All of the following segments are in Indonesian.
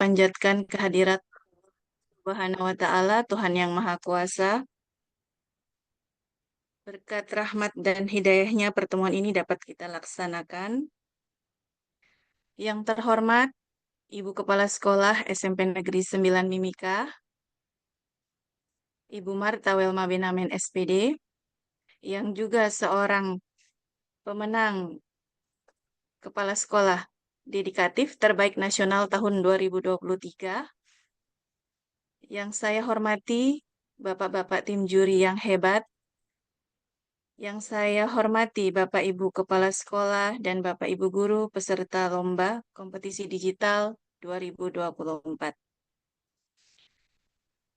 panjatkan kehadirat Subhanahu wa Ta'ala, Tuhan yang Maha Kuasa. Berkat rahmat dan hidayahnya pertemuan ini dapat kita laksanakan. Yang terhormat, Ibu Kepala Sekolah SMP Negeri 9 Mimika, Ibu Marta Welma Benamen SPD, yang juga seorang pemenang Kepala Sekolah Dedikatif Terbaik Nasional tahun 2023. Yang saya hormati, Bapak-Bapak tim juri yang hebat, yang saya hormati Bapak Ibu Kepala Sekolah dan Bapak Ibu Guru peserta Lomba Kompetisi Digital 2024.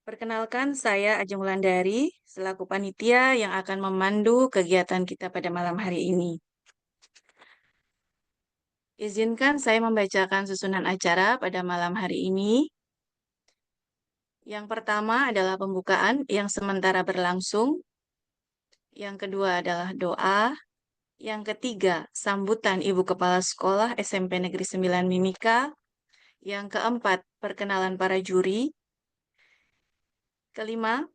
Perkenalkan, saya Ajeng Wulandari, selaku panitia yang akan memandu kegiatan kita pada malam hari ini. Izinkan saya membacakan susunan acara pada malam hari ini. Yang pertama adalah pembukaan yang sementara berlangsung. Yang kedua adalah doa. Yang ketiga, sambutan Ibu Kepala Sekolah SMP Negeri 9 Mimika. Yang keempat, perkenalan para juri. Kelima,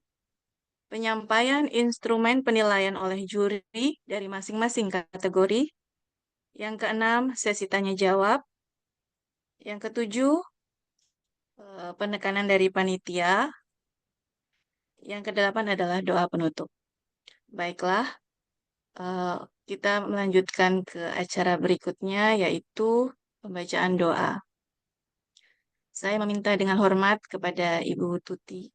penyampaian instrumen penilaian oleh juri dari masing-masing kategori. Yang keenam, sesi tanya jawab. Yang ketujuh, penekanan dari panitia. Yang kedelapan adalah doa penutup. Baiklah, eh, kita melanjutkan ke acara berikutnya, yaitu pembacaan doa. Saya meminta dengan hormat kepada Ibu Tuti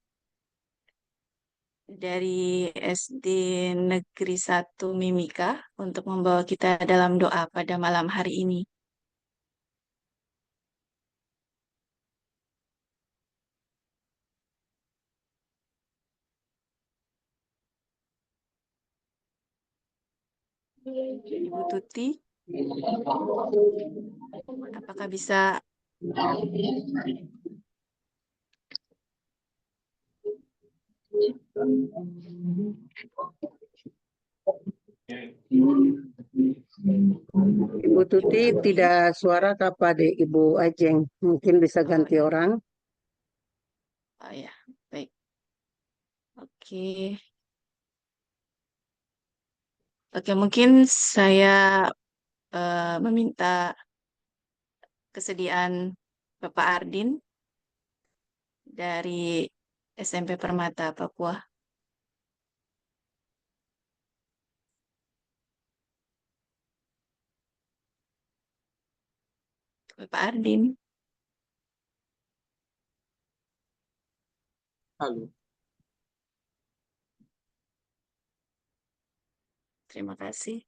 dari SD Negeri 1 Mimika untuk membawa kita dalam doa pada malam hari ini. Ibu Tuti, apakah bisa? Ibu Tuti tidak suara apa deh Ibu Ajeng. Mungkin bisa ganti orang. Oh ya, baik. Oke. Oke, mungkin saya meminta kesediaan Bapak Ardin dari SMP Permata Papua. Bapak Ardin. Halo. Terima kasih.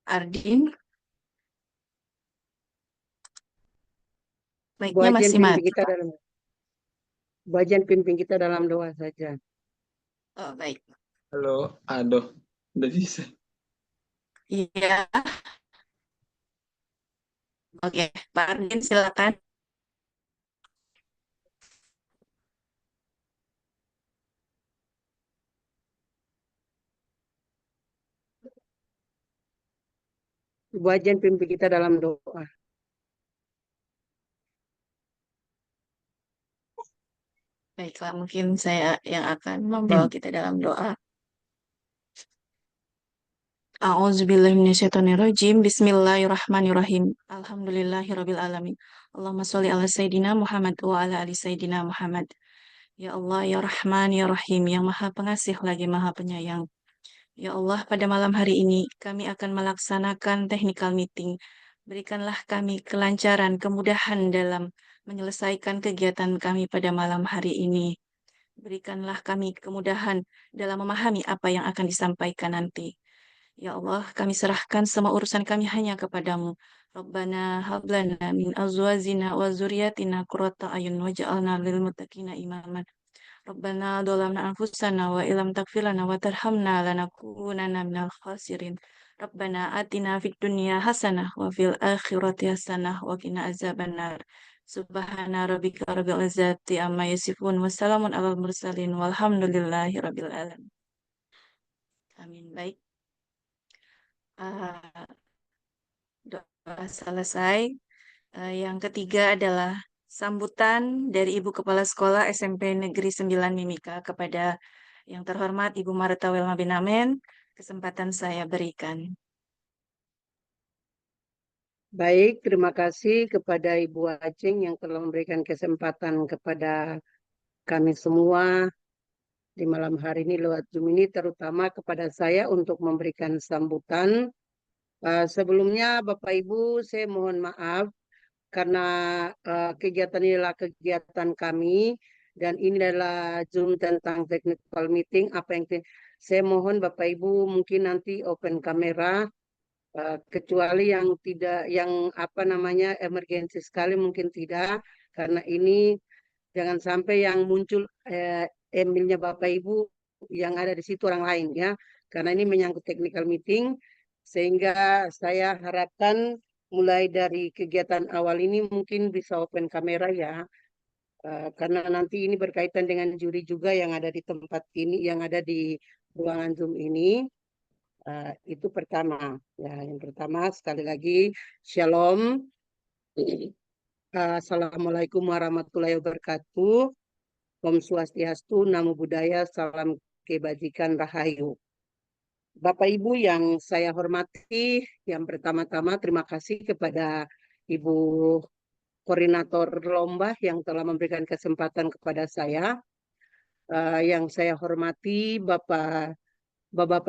Ardin, Ibu mic-nya Ajeng masih pimpin mati. kita dalam Ibu Ajeng pimpin kita dalam doa saja. Oh, baik. Halo, aduh, udah bisa. Iya, oke. Pak Ardin, silakan. Ibu Ajeng pimpin kita dalam doa. Baiklah, mungkin saya yang akan membawa kita dalam doa. A'udzubillahiminasyaitonirrajim. Bismillahirrahmanirrahim. Alhamdulillahirabbil alamin. Allahumma sholli ala sayidina Muhammad wa ala ali sayidina Muhammad. Ya Allah, ya Rahman, ya Rahim, yang Maha Pengasih lagi Maha Penyayang. Ya Allah, pada malam hari ini kami akan melaksanakan technical meeting. Berikanlah kami kelancaran, kemudahan dalam menyelesaikan kegiatan kami pada malam hari ini. Berikanlah kami kemudahan dalam memahami apa yang akan disampaikan nanti. Ya Allah, kami serahkan semua urusan kami hanya kepadamu. Rabbana hablana min azwajina wa zuriyatina qurrata ayun waj'alna lil muttaqina imaman. Rabbana dolamna anfusana wa ilam taghfir lana wa tarhamna lanakunanna minal khasirin. Rabbana atina fid dunya hasanah wa fil akhirati hasanah wa qina azabannar. Subhana rabbika rabbil izzati amma yasifun. Wassalamun alal mursalin. Walhamdulillahi rabbil alamin. Amin. Baik. Ah, doa selesai. Yang ketiga adalah sambutan dari Ibu Kepala Sekolah SMP Negeri 9 Mimika kepada yang terhormat Ibu Marta Welma Binamen. Kesempatan saya berikan. Baik, terima kasih kepada Ibu Aceng yang telah memberikan kesempatan kepada kami semua di malam hari ini lewat Zoom ini, terutama kepada saya untuk memberikan sambutan. Sebelumnya, Bapak Ibu, saya mohon maaf karena kegiatan ini adalah kegiatan kami dan ini adalah Zoom tentang technical meeting. Saya mohon Bapak Ibu mungkin nanti open kamera, kecuali yang tidak, yang apa namanya emergensi sekali mungkin tidak, karena ini jangan sampai yang muncul emailnya Bapak Ibu yang ada di situ orang lain ya, karena ini menyangkut technical meeting, sehingga saya harapkan mulai dari kegiatan awal ini mungkin bisa open kamera ya, karena nanti ini berkaitan dengan juri juga yang ada di tempat ini, yang ada di ruangan Zoom ini. Itu pertama. Ya, yang pertama sekali lagi Shalom. Assalamualaikum warahmatullahi wabarakatuh. Om Swastiastu, Namo Buddhaya, Salam Kebajikan Rahayu. Bapak Ibu yang saya hormati, yang pertama-tama terima kasih kepada Ibu Koordinator Lomba yang telah memberikan kesempatan kepada saya. Yang saya hormati Bapak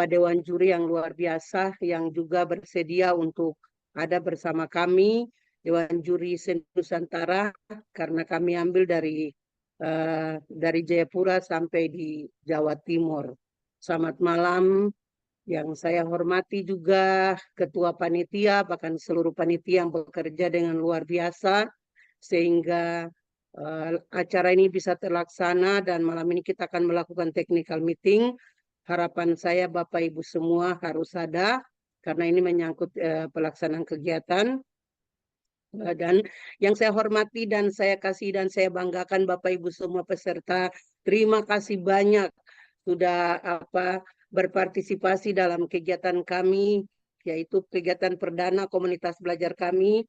Dewan Juri yang luar biasa yang juga bersedia untuk ada bersama kami, Dewan Juri Nusantara, karena kami ambil dari Jayapura sampai di Jawa Timur. Selamat malam. Yang saya hormati juga Ketua Panitia, bahkan seluruh panitia yang bekerja dengan luar biasa, sehingga acara ini bisa terlaksana dan malam ini kita akan melakukan technical meeting. Harapan saya Bapak Ibu semua harus ada, karena ini menyangkut pelaksanaan kegiatan. Dan yang saya hormati dan saya kasih dan saya banggakan Bapak Ibu semua peserta, terima kasih banyak sudah berpartisipasi dalam kegiatan kami, yaitu kegiatan perdana komunitas belajar kami.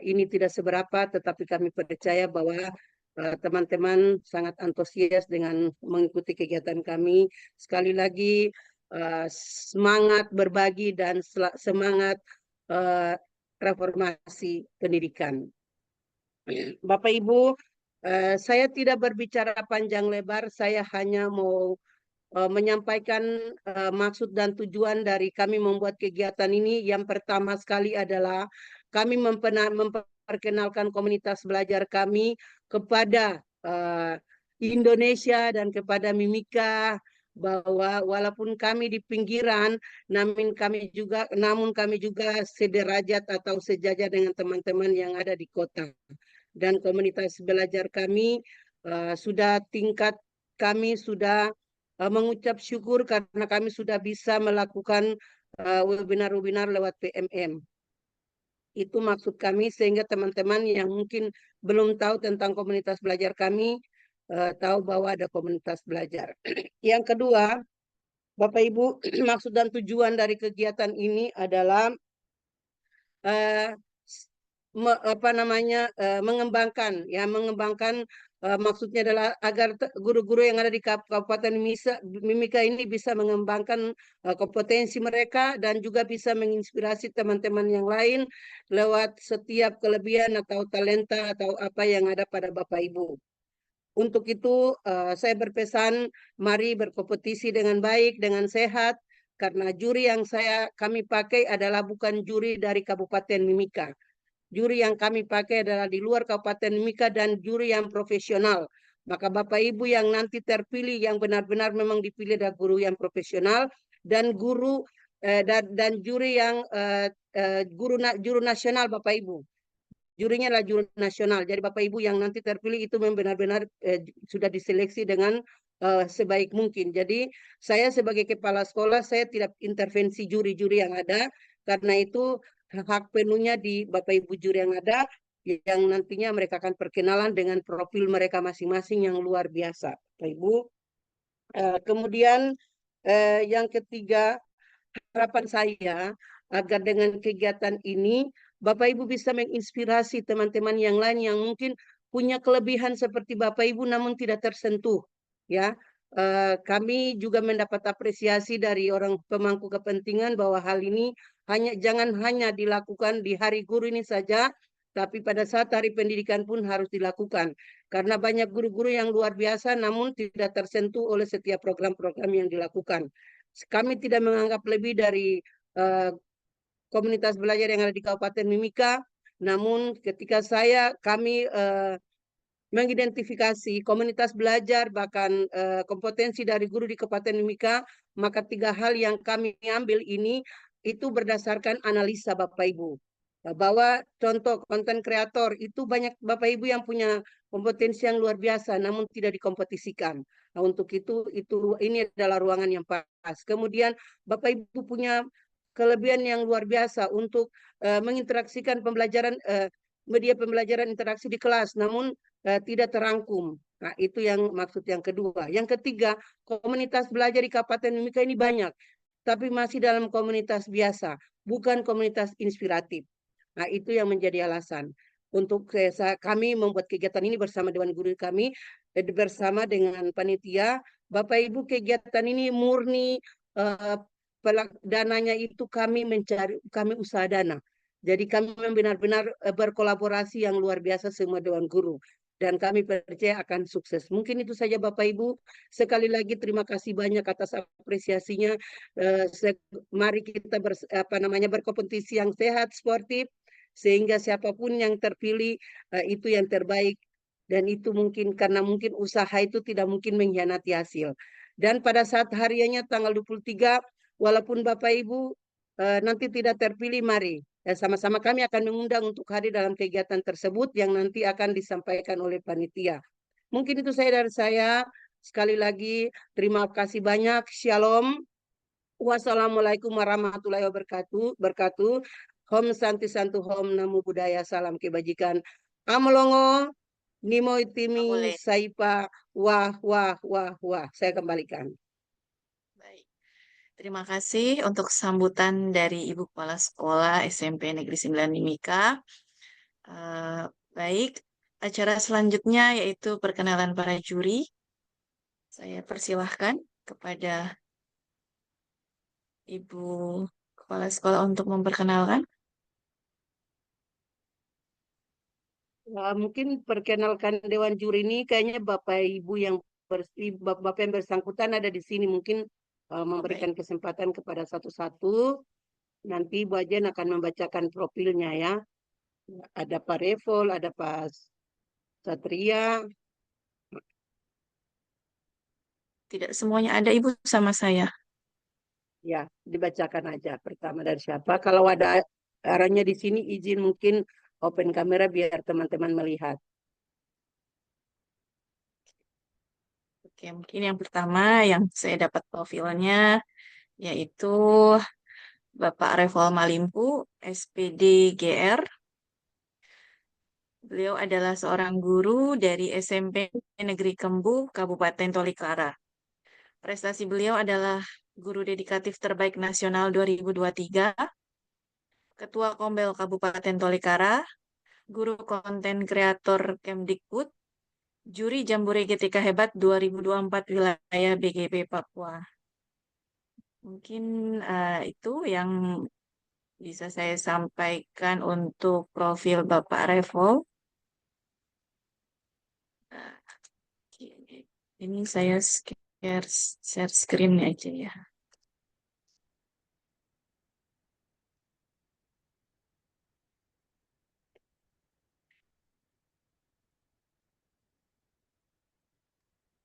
Ini tidak seberapa, tetapi kami percaya bahwa teman-teman sangat antusias dengan mengikuti kegiatan kami. Sekali lagi, semangat berbagi dan semangat reformasi pendidikan. Bapak Ibu, saya tidak berbicara panjang lebar, saya hanya mau menyampaikan maksud dan tujuan dari kami membuat kegiatan ini. Yang pertama sekali adalah kami memperkenalkan komunitas belajar kami kepada Indonesia dan kepada Mimika, bahwa walaupun kami di pinggiran, namun kami juga sederajat atau sejajar dengan teman-teman yang ada di kota. Dan komunitas belajar kami kami sudah mengucap syukur karena kami sudah bisa melakukan webinar-webinar lewat PMM. Itu maksud kami, sehingga teman-teman yang mungkin belum tahu tentang komunitas belajar kami tahu bahwa ada komunitas belajar. Yang kedua, Bapak Ibu, maksud dan tujuan dari kegiatan ini adalah mengembangkan maksudnya adalah agar guru-guru yang ada di Kabupaten Mimika ini bisa mengembangkan kompetensi mereka dan juga bisa menginspirasi teman-teman yang lain lewat setiap kelebihan atau talenta atau apa yang ada pada Bapak Ibu. Untuk itu saya berpesan, mari berkompetisi dengan baik, dengan sehat, karena juri yang kami pakai adalah bukan juri dari Kabupaten Mimika. Juri yang kami pakai adalah di luar Kabupaten Mimika dan juri yang profesional. Maka Bapak Ibu yang nanti terpilih, yang benar-benar memang dipilih adalah guru yang profesional dan dan juri yang juru nasional Bapak Ibu. Jurinya adalah juri nasional. Jadi Bapak Ibu yang nanti terpilih itu benar-benar sudah diseleksi dengan sebaik mungkin. Jadi saya sebagai kepala sekolah, saya tidak intervensi juri-juri yang ada, karena itu hak penuhnya di Bapak Ibu juri yang ada. yang nantinya mereka akan perkenalan dengan profil mereka masing-masing yang luar biasa, Bapak Ibu. Kemudian yang ketiga, harapan saya agar dengan kegiatan ini Bapak Ibu bisa menginspirasi teman-teman yang lain yang mungkin punya kelebihan seperti Bapak Ibu namun tidak tersentuh, ya. Kami juga mendapat apresiasi dari orang pemangku kepentingan bahwa hal ini jangan hanya dilakukan di Hari Guru ini saja, tapi pada saat Hari Pendidikan pun harus dilakukan. Karena banyak guru-guru yang luar biasa namun tidak tersentuh oleh setiap program-program yang dilakukan. Kami tidak menganggap lebih dari eh, komunitas belajar yang ada di Kabupaten Mimika, namun ketika kami mengidentifikasi komunitas belajar bahkan kompetensi dari guru di Kabupaten Mimika, maka 3 hal yang kami ambil ini itu berdasarkan analisa Bapak Ibu. Bahwa contoh konten kreator itu banyak Bapak Ibu yang punya kompetensi yang luar biasa namun tidak dikompetisikan. Nah, untuk itu ini adalah ruangan yang pas. Kemudian Bapak Ibu punya kelebihan yang luar biasa untuk menginteraksikan media pembelajaran interaksi di kelas, namun tidak terangkum. Nah, itu yang maksud yang kedua. Yang ketiga, komunitas belajar di Kabupaten Mimika ini banyak, tapi masih dalam komunitas biasa, bukan komunitas inspiratif. Nah, itu yang menjadi alasan untuk kami membuat kegiatan ini bersama Dewan Guru kami, bersama dengan panitia. Bapak Ibu, kegiatan ini murni eh, dananya itu kami usaha dana. Jadi kami benar-benar berkolaborasi yang luar biasa semua Dewan Guru. Dan kami percaya akan sukses. Mungkin itu saja Bapak Ibu. Sekali lagi terima kasih banyak atas apresiasinya. Mari kita berkompetisi yang sehat, sportif, sehingga siapapun yang terpilih itu yang terbaik. Dan itu mungkin karena mungkin usaha itu tidak mungkin mengkhianati hasil. Dan pada saat hariannya tanggal 23, walaupun Bapak Ibu nanti tidak terpilih, mari sama-sama kami akan mengundang untuk hadir dalam kegiatan tersebut yang nanti akan disampaikan oleh panitia. Mungkin itu saya dari saya. Sekali lagi terima kasih banyak. Shalom. Wassalamualaikum warahmatullahi wabarakatuh. Hom Santi Santu Hom Namo Buddhaya Salam Kebajikan. Amolongo Nimo Nggak Itimi boleh. Saipa Wah Wah Wah Wah. Saya kembalikan. Baik. Terima kasih untuk sambutan dari Ibu Kepala Sekolah SMP Negeri 9 Mimika. Eh, Baik, acara selanjutnya yaitu perkenalan para juri. Saya persilahkan kepada Ibu Kepala Sekolah untuk memperkenalkan. Mungkin perkenalkan Dewan Juri ini kayaknya Bapak Ibu yang Bapak yang bersangkutan ada di sini. Mungkin Oh, baik. memberikan kesempatan kepada satu-satu. Nanti Bu Ajen akan membacakan profilnya ya. Ada Pak Revol, ada Pak Satria. Tidak semuanya ada Ibu sama saya. Ya, dibacakan aja pertama dari siapa. Kalau ada arahnya di sini izin mungkin open kamera biar teman-teman melihat. Oke, mungkin yang pertama yang saya dapat profilnya yaitu Bapak Revol Malimpu, SPD GR. Beliau adalah seorang guru dari SMP Negeri Kembu, Kabupaten Tolikara. Prestasi beliau adalah Guru Dedikatif Terbaik Nasional 2023, Ketua Kombel Kabupaten Tolikara, Guru Konten Kreator Kemdikbud, Juri Jambore GTK Hebat 2024 Wilayah BGP Papua. Mungkin itu yang bisa saya sampaikan untuk profil Bapak Revo. Nah, ini saya share screen aja ya.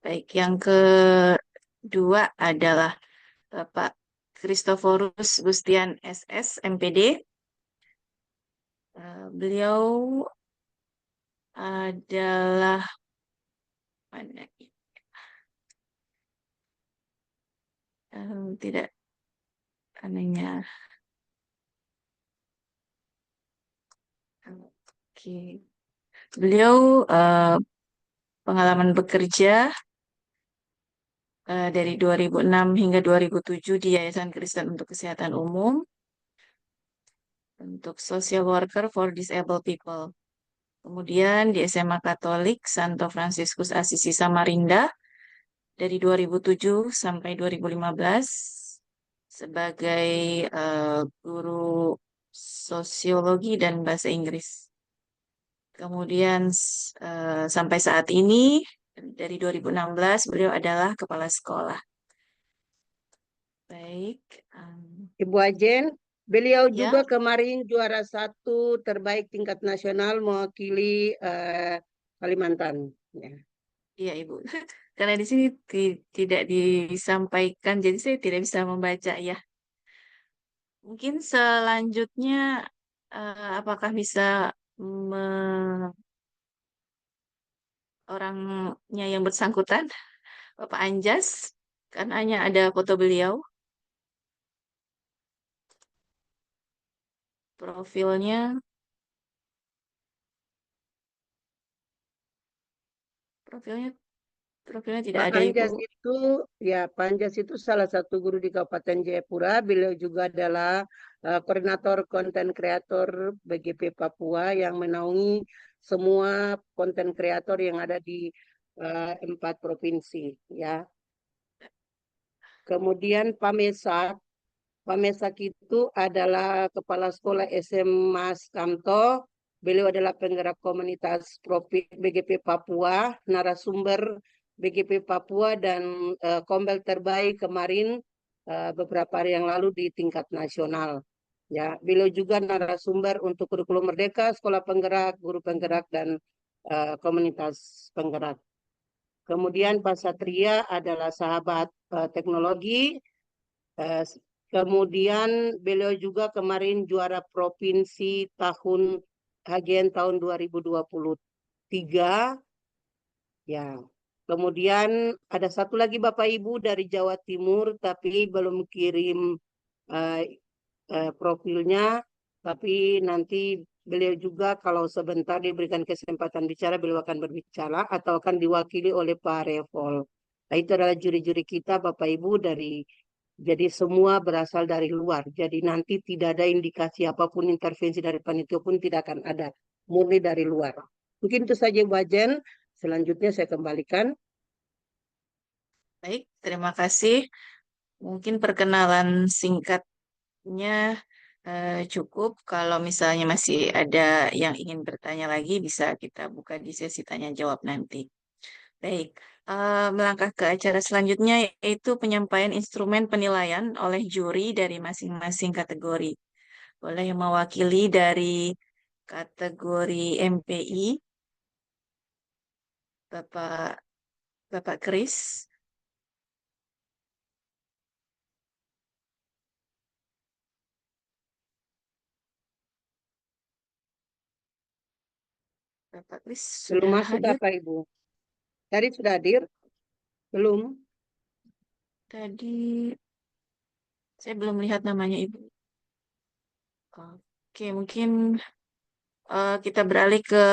Baik, yang kedua adalah Bapak Christoforus Gustian SS MPD. Beliau adalah mana ini? Tidak anehnya. Oke. Beliau pengalaman bekerja dari 2006 hingga 2007 di Yayasan Kristen untuk Kesehatan Umum untuk Social Worker for Disabled People. Kemudian di SMA Katolik Santo Fransiskus Assisi Samarinda dari 2007 sampai 2015 sebagai guru sosiologi dan bahasa Inggris. Kemudian sampai saat ini dari 2016 beliau adalah kepala sekolah. Baik, Ibu Ajen, beliau ya, juga kemarin juara 1 terbaik tingkat nasional mewakili Kalimantan. Ya. iya Ibu. Karena di sini tidak disampaikan, jadi saya tidak bisa membaca ya. Mungkin selanjutnya apakah bisa orangnya yang bersangkutan, Bapak Anjas, kan hanya ada foto beliau, profilnya, profilnya, profilnya tidak Pak ada Ibu. Anjas itu, ya Pak Anjas itu salah satu guru di Kabupaten Jayapura. Beliau juga adalah koordinator konten kreator BGP Papua yang menaungi semua konten kreator yang ada di 4 provinsi. Ya. Kemudian Pak Mesak, Pak Mesak itu adalah kepala sekolah SMA Skamto. Beliau adalah penggerak komunitas BGP Papua, narasumber BGP Papua dan Kombel terbaik kemarin beberapa hari yang lalu di tingkat nasional. Ya, beliau juga narasumber untuk kurikulum Merdeka, sekolah penggerak, guru penggerak dan komunitas penggerak. Kemudian Pak Satria adalah sahabat teknologi. Kemudian beliau juga kemarin juara provinsi tahun Hagen tahun 2023. Ya. Kemudian ada satu lagi Bapak Ibu dari Jawa Timur tapi belum kirim profilnya, tapi nanti beliau juga kalau sebentar diberikan kesempatan bicara, beliau akan berbicara atau akan diwakili oleh Pak Revol. Nah, itu adalah juri-juri kita Bapak Ibu jadi semua berasal dari luar. Jadi nanti tidak ada indikasi apapun intervensi dari panitia pun tidak akan ada. Murni dari luar. Mungkin itu saja Bu Ajen. Selanjutnya saya kembalikan. Baik, terima kasih. Mungkin perkenalan singkatnya cukup. Kalau misalnya masih ada yang ingin bertanya lagi, bisa kita buka di sesi tanya jawab nanti. Baik, melangkah ke acara selanjutnya yaitu penyampaian instrumen penilaian oleh juri dari masing-masing kategori. Boleh yang mewakili dari kategori MPI, Bapak Bapak Kris. Bapak Kris Belum sudah masuk hadir apa Ibu? Tadi sudah hadir? Belum? tadi. Saya belum lihat namanya Ibu. Oke, mungkin kita beralih ke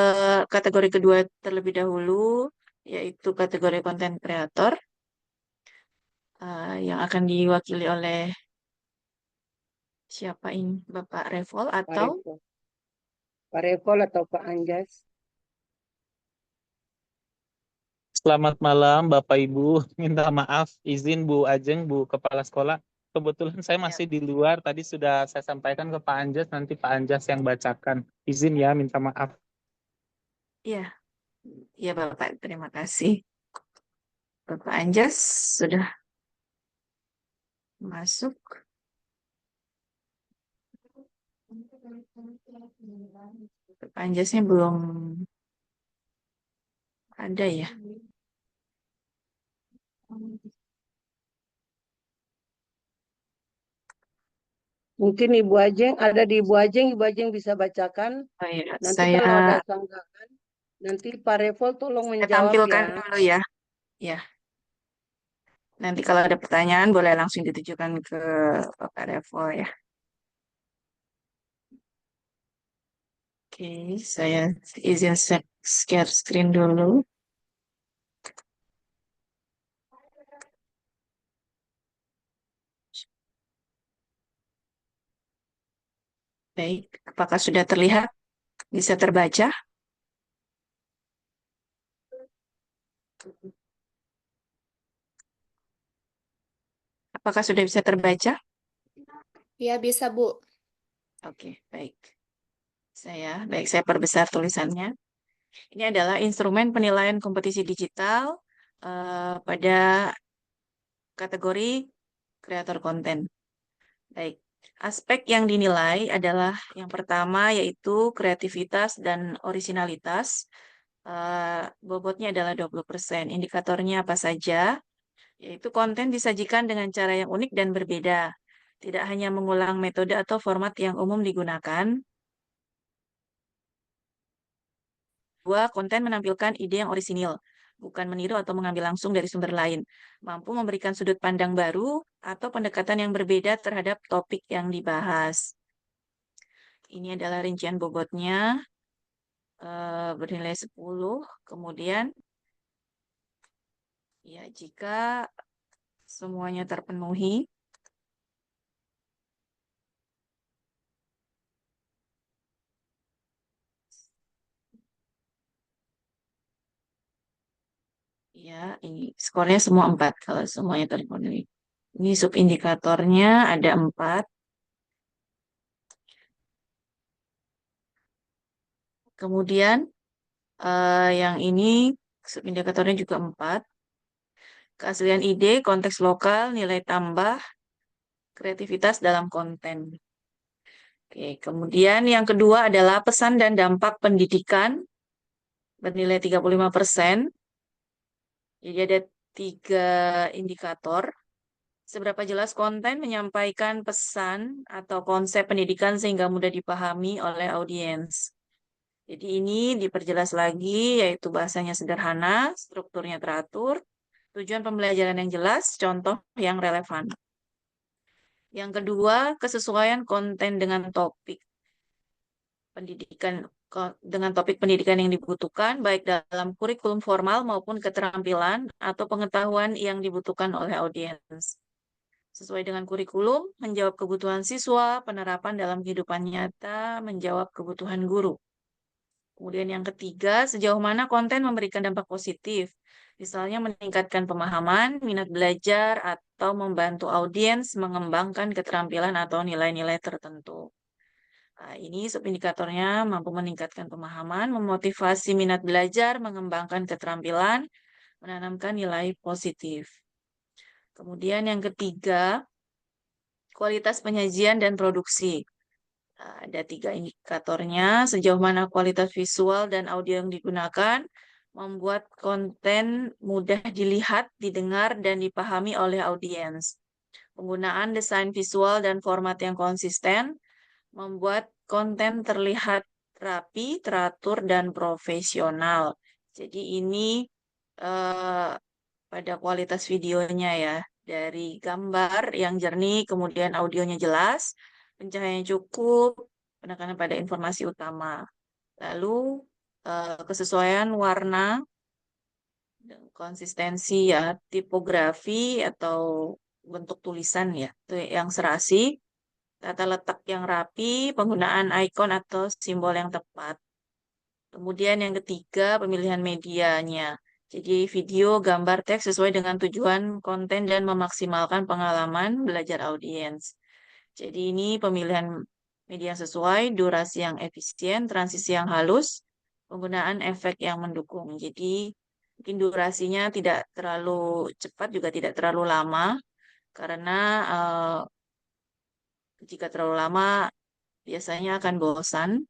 kategori kedua terlebih dahulu, yaitu kategori konten kreator yang akan diwakili oleh siapa ini? Bapak Revol Pak atau Revol. Pak Revol atau Pak Anjas? Selamat malam Bapak Ibu. Minta maaf, izin Bu Ajeng, Bu Kepala Sekolah. Kebetulan saya ya, masih di luar. Tadi sudah saya sampaikan ke Pak Anjas, nanti Pak Anjas yang bacakan. Izin ya, minta maaf. ya, ya Bapak, terima kasih. Bapak Anjas sudah masuk. Bapak Anjasnya belum ada ya. Mungkin Ibu Ajeng, ada di Ibu Ajeng bisa bacakan. Oh ya, Nanti saya kalau ada tanggapan, nanti Pak Revol tolong menjawab tampilkan ya. dulu ya. Ya, nanti kalau ada pertanyaan boleh langsung ditujukan ke Bapak Revo ya. Oke. Oke, saya izin share screen dulu. Baik, apakah sudah terlihat? Bisa terbaca? Apakah sudah bisa terbaca? Ya, bisa, Bu. Oke, baik. Saya perbesar tulisannya. Ini adalah instrumen penilaian kompetisi digital pada kategori kreator konten. Baik, aspek yang dinilai adalah yang pertama yaitu kreativitas dan orisinalitas. Bobotnya adalah 20%. Indikatornya apa saja? Yaitu konten disajikan dengan cara yang unik dan berbeda. Tidak hanya mengulang metode atau format yang umum digunakan. Dua, konten menampilkan ide yang orisinil, bukan meniru atau mengambil langsung dari sumber lain. Mampu memberikan sudut pandang baru atau pendekatan yang berbeda terhadap topik yang dibahas. Ini adalah rincian bobotnya bernilai 10. Kemudian, ya jika semuanya terpenuhi, ya ini skornya semua 4 kalau semuanya terpenuhi. Ini subindikatornya ada 4. Kemudian yang ini subindikatornya juga 4. Keaslian ide, konteks lokal, nilai tambah, kreativitas dalam konten. Oke, kemudian yang kedua adalah pesan dan dampak pendidikan bernilai 35%. Jadi ada 3 indikator. Seberapa jelas konten menyampaikan pesan atau konsep pendidikan sehingga mudah dipahami oleh audiens. Jadi ini diperjelas lagi, yaitu bahasanya sederhana, strukturnya teratur, tujuan pembelajaran yang jelas, contoh yang relevan. Yang kedua, kesesuaian konten dengan topik pendidikan yang dibutuhkan, baik dalam kurikulum formal maupun keterampilan atau pengetahuan yang dibutuhkan oleh audiens. Sesuai dengan kurikulum, menjawab kebutuhan siswa, penerapan dalam kehidupan nyata, menjawab kebutuhan guru. Kemudian yang ketiga, sejauh mana konten memberikan dampak positif, misalnya meningkatkan pemahaman, minat belajar, atau membantu audiens mengembangkan keterampilan atau nilai-nilai tertentu. Nah, ini subindikatornya mampu meningkatkan pemahaman, memotivasi minat belajar, mengembangkan keterampilan, menanamkan nilai positif. Kemudian yang ketiga, kualitas penyajian dan produksi. Ada 3 indikatornya, sejauh mana kualitas visual dan audio yang digunakan, membuat konten mudah dilihat, didengar, dan dipahami oleh audiens. Penggunaan desain visual dan format yang konsisten, membuat konten terlihat rapi, teratur, dan profesional. Jadi ini pada kualitas videonya ya, dari gambar yang jernih, kemudian audionya jelas, pencahayaan cukup, penekanan pada informasi utama. Lalu kesesuaian warna, konsistensi ya, tipografi atau bentuk tulisan ya, itu yang serasi, tata letak yang rapi, penggunaan ikon atau simbol yang tepat. Kemudian yang ketiga, pemilihan medianya. Jadi video, gambar, teks sesuai dengan tujuan konten dan memaksimalkan pengalaman belajar audiens. Jadi ini pemilihan media yang sesuai, durasi yang efisien, transisi yang halus, penggunaan efek yang mendukung. Jadi mungkin durasinya tidak terlalu cepat juga tidak terlalu lama karena jika terlalu lama biasanya akan bosan.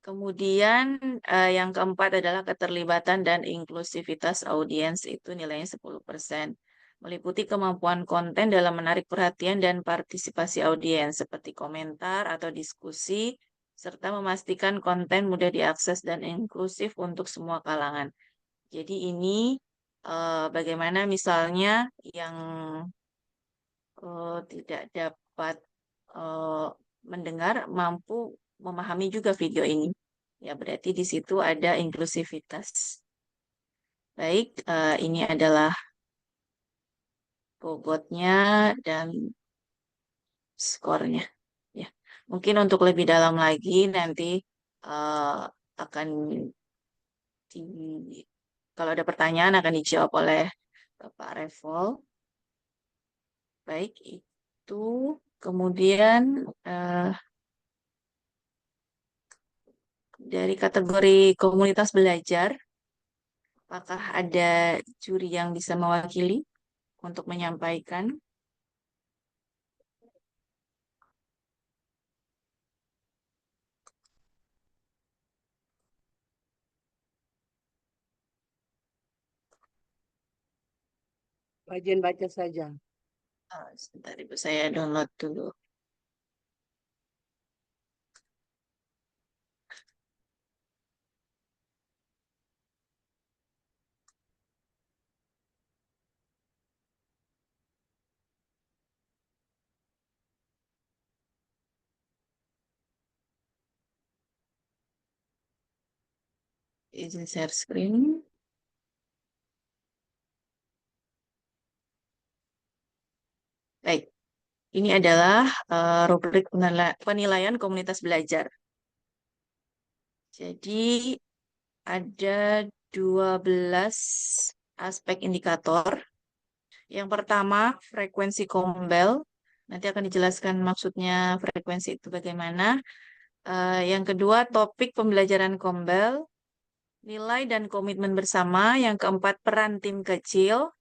Kemudian yang keempat adalah keterlibatan dan inklusivitas audiens, itu nilainya 10%. Meliputi kemampuan konten dalam menarik perhatian dan partisipasi audiens seperti komentar atau diskusi, serta memastikan konten mudah diakses dan inklusif untuk semua kalangan. Jadi ini bagaimana misalnya yang tidak dapat mendengar mampu memahami juga video ini. Ya, berarti di situ ada inklusivitas. Baik, ini adalah bobotnya dan skornya. Ya, mungkin untuk lebih dalam lagi nanti akan kalau ada pertanyaan akan dijawab oleh Bapak Revol. Baik, itu kemudian dari kategori komunitas belajar, apakah ada juri yang bisa mewakili untuk menyampaikan? Bagian baca saja. Sebentar Ibu, saya download dulu. Izin share screen. Baik, ini adalah rubrik penilaian komunitas belajar. Jadi ada 12 aspek indikator. Yang pertama, frekuensi kombel. Nanti akan dijelaskan maksudnya frekuensi itu bagaimana. Yang kedua, topik pembelajaran kombel. Nilai dan komitmen bersama. Yang keempat, peran tim kecil.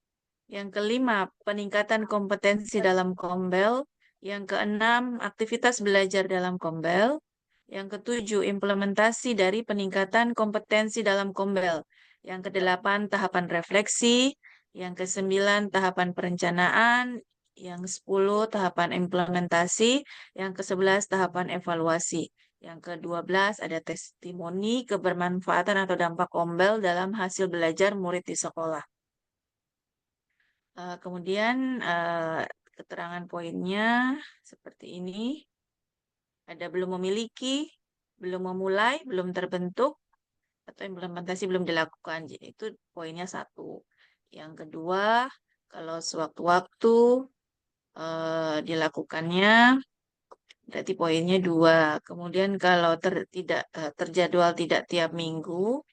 Yang kelima, peningkatan kompetensi dalam kombel. Yang keenam, aktivitas belajar dalam kombel. Yang ketujuh, implementasi dari peningkatan kompetensi dalam kombel. Yang kedelapan, tahapan refleksi. Yang kesembilan, tahapan perencanaan. Yang sepuluh, tahapan implementasi. Yang kesebelas, tahapan evaluasi. Yang ke-12 ada testimoni kebermanfaatan atau dampak kombel dalam hasil belajar murid di sekolah. Kemudian keterangan poinnya seperti ini. Ada belum memiliki, belum memulai, belum terbentuk, atau implementasi belum dilakukan. Jadi itu poinnya 1. Yang kedua, kalau sewaktu-waktu dilakukannya, berarti poinnya 2. Kemudian kalau tidak terjadwal tidak tiap minggu,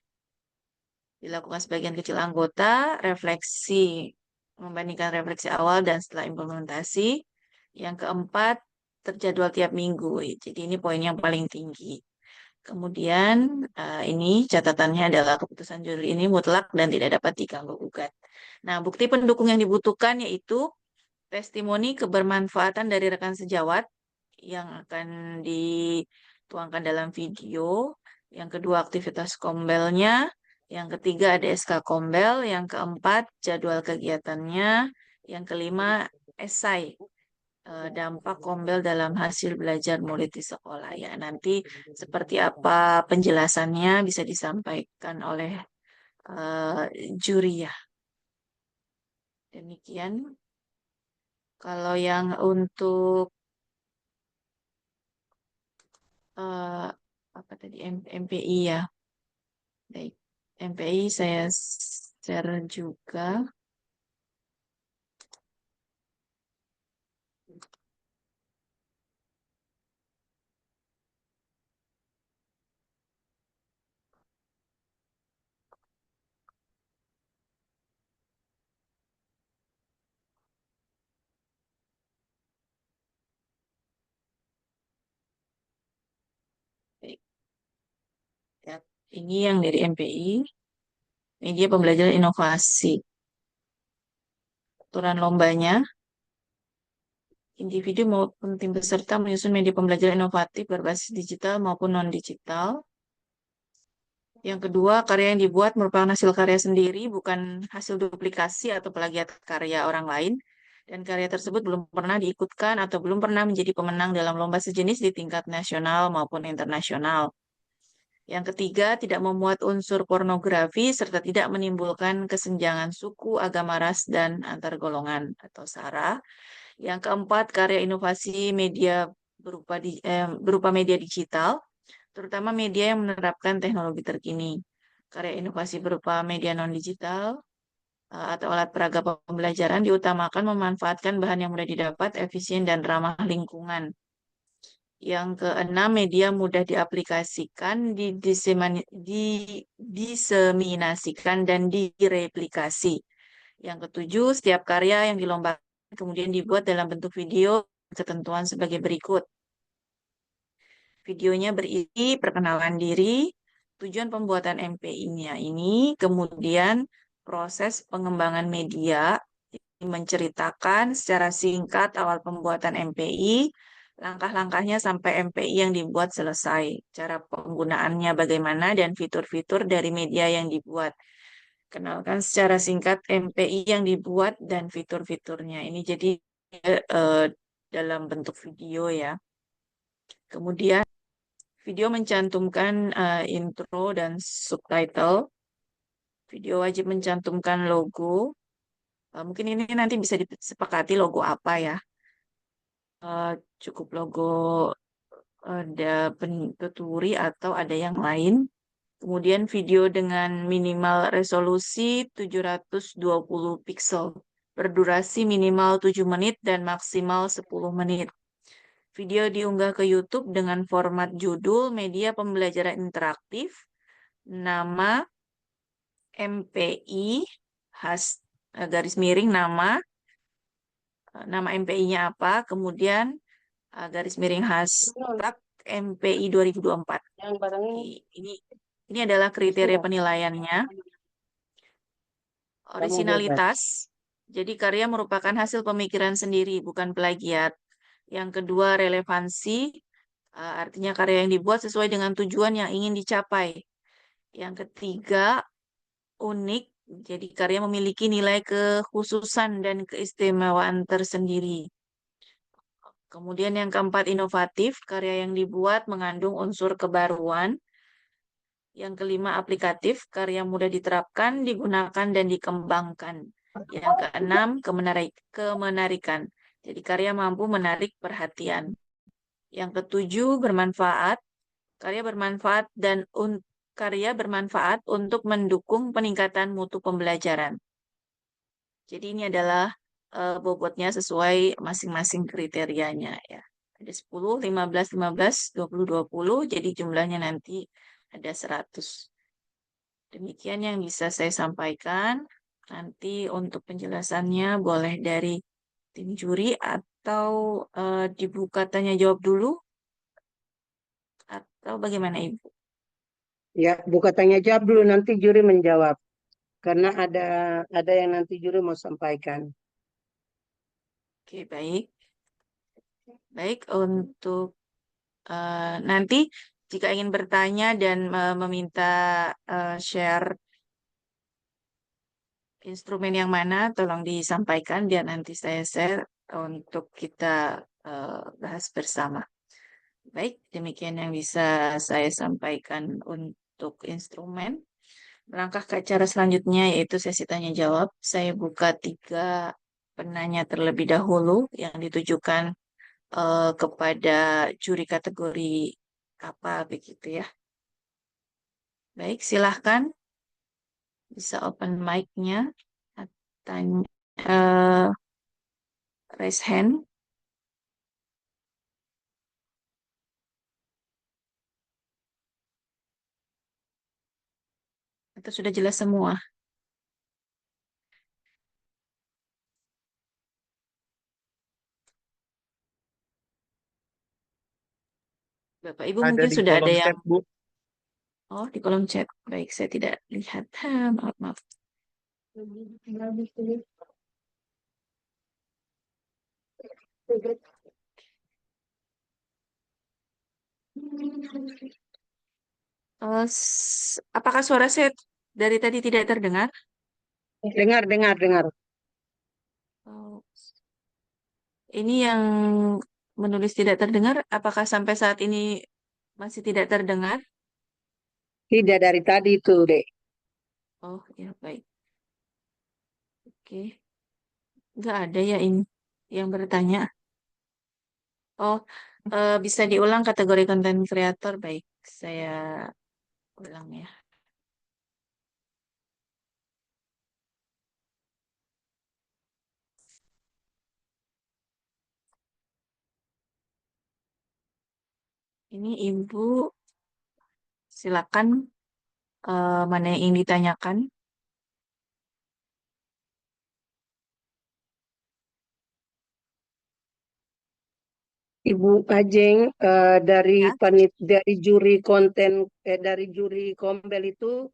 dilakukan sebagian kecil anggota, refleksi, membandingkan refleksi awal dan setelah implementasi. Yang keempat, terjadwal tiap minggu. Jadi ini poin yang paling tinggi. Kemudian ini catatannya adalah keputusan juri ini mutlak dan tidak dapat diganggu gugat. Nah, bukti pendukung yang dibutuhkan yaitu testimoni kebermanfaatan dari rekan sejawat yang akan dituangkan dalam video. Yang kedua, aktivitas kombelnya. Yang ketiga, ada SK kombel. Yang keempat, jadwal kegiatannya. Yang kelima, esai dampak kombel dalam hasil belajar murid di sekolah. Ya, nanti seperti apa penjelasannya bisa disampaikan oleh juri ya. Demikian. Kalau yang untuk apa tadi MPI ya. Baik, MPI saya share juga. Baik. Ya, ini yang dari MPI, media pembelajaran inovasi. Aturan lombanya, individu maupun tim peserta menyusun media pembelajaran inovatif berbasis digital maupun non-digital. Yang kedua, karya yang dibuat merupakan hasil karya sendiri, bukan hasil duplikasi atau plagiat karya orang lain. Dan karya tersebut belum pernah diikutkan atau belum pernah menjadi pemenang dalam lomba sejenis di tingkat nasional maupun internasional. Yang ketiga, tidak memuat unsur pornografi serta tidak menimbulkan kesenjangan suku, agama, ras, dan antar golongan atau SARA. Yang keempat, karya inovasi media berupa media digital terutama media yang menerapkan teknologi terkini. Karya inovasi berupa media non-digital atau alat peraga pembelajaran diutamakan memanfaatkan bahan yang mudah didapat, efisien, dan ramah lingkungan. Yang keenam, media mudah diaplikasikan, diseminasikan, dan direplikasi. Yang ketujuh, setiap karya yang dilombakan kemudian dibuat dalam bentuk video ketentuan sebagai berikut. Videonya berisi perkenalan diri, tujuan pembuatan MPI-nya ini, kemudian proses pengembangan media, menceritakan secara singkat awal pembuatan MPI, langkah-langkahnya sampai MPI yang dibuat selesai, cara penggunaannya bagaimana, dan fitur-fitur dari media yang dibuat. Kenalkan secara singkat MPI yang dibuat dan fitur-fiturnya. Ini jadi eh, dalam bentuk video ya. Kemudian video mencantumkan intro dan subtitle. Video wajib mencantumkan logo. Mungkin ini nanti bisa disepakati logo apa ya. Eh, Cukup logo ada tuturi atau ada yang lain. Kemudian video dengan minimal resolusi 720 pixel. Berdurasi minimal 7 menit dan maksimal 10 menit. Video diunggah ke YouTube dengan format judul media pembelajaran interaktif, nama MPI, garis miring nama MPI-nya apa, kemudian garis miring hashtag MPI 2024. Yang barang ini Ini adalah kriteria sudah penilaiannya. kamu bebas. Orisinalitas, jadi karya merupakan hasil pemikiran sendiri, bukan plagiat. Yang kedua, relevansi, artinya karya yang dibuat sesuai dengan tujuan yang ingin dicapai. Yang ketiga, unik, jadi karya memiliki nilai kekhususan dan keistimewaan tersendiri. Kemudian yang keempat, inovatif, karya yang dibuat mengandung unsur kebaruan. Yang kelima, aplikatif, karya mudah diterapkan, digunakan, dan dikembangkan. Yang keenam, kemenarikan. Jadi karya mampu menarik perhatian. Yang ketujuh, bermanfaat. Karya bermanfaat untuk mendukung peningkatan mutu pembelajaran. Jadi ini adalah bobotnya sesuai masing-masing kriterianya ya. Ada 10, 15, 15, 20, 20. Jadi jumlahnya nanti ada 100. Demikian yang bisa saya sampaikan. Nanti untuk penjelasannya boleh dari tim juri atau dibuka tanya jawab dulu atau bagaimana Ibu? Ya, buka tanya jawab dulu nanti juri menjawab. Karena ada yang nanti juri mau sampaikan. Oke, baik. Baik, untuk nanti jika ingin bertanya dan meminta share instrumen yang mana, tolong disampaikan biar nanti saya share untuk kita bahas bersama. Baik, demikian yang bisa saya sampaikan untuk instrumen. Melangkah ke acara selanjutnya yaitu sesi tanya jawab. Saya buka 3 penanya terlebih dahulu yang ditujukan kepada juri kategori apa begitu ya. Baik, silahkan bisa open mic-nya, tanya, raise hand. Atau sudah jelas semua? Bapak Ibu Ada mungkin di sudah ada kolom yang, chat, Bu. oh di kolom chat. Baik, saya tidak lihat. Maaf, maaf. Apakah suara saya dari tadi tidak terdengar? Dengar, dengar, dengar. Oh, ini yang menulis tidak terdengar, apakah sampai saat ini masih tidak terdengar? Tidak dari tadi itu, Dek. Oh, ya baik. Oke. Nggak ada ya ini yang bertanya. Oh, bisa diulang kategori konten kreator, baik. Saya ulang ya. Ini Ibu, silakan mana yang ingin ditanyakan. Ibu Ajeng, Ya, dari juri konten, dari juri Kombel itu,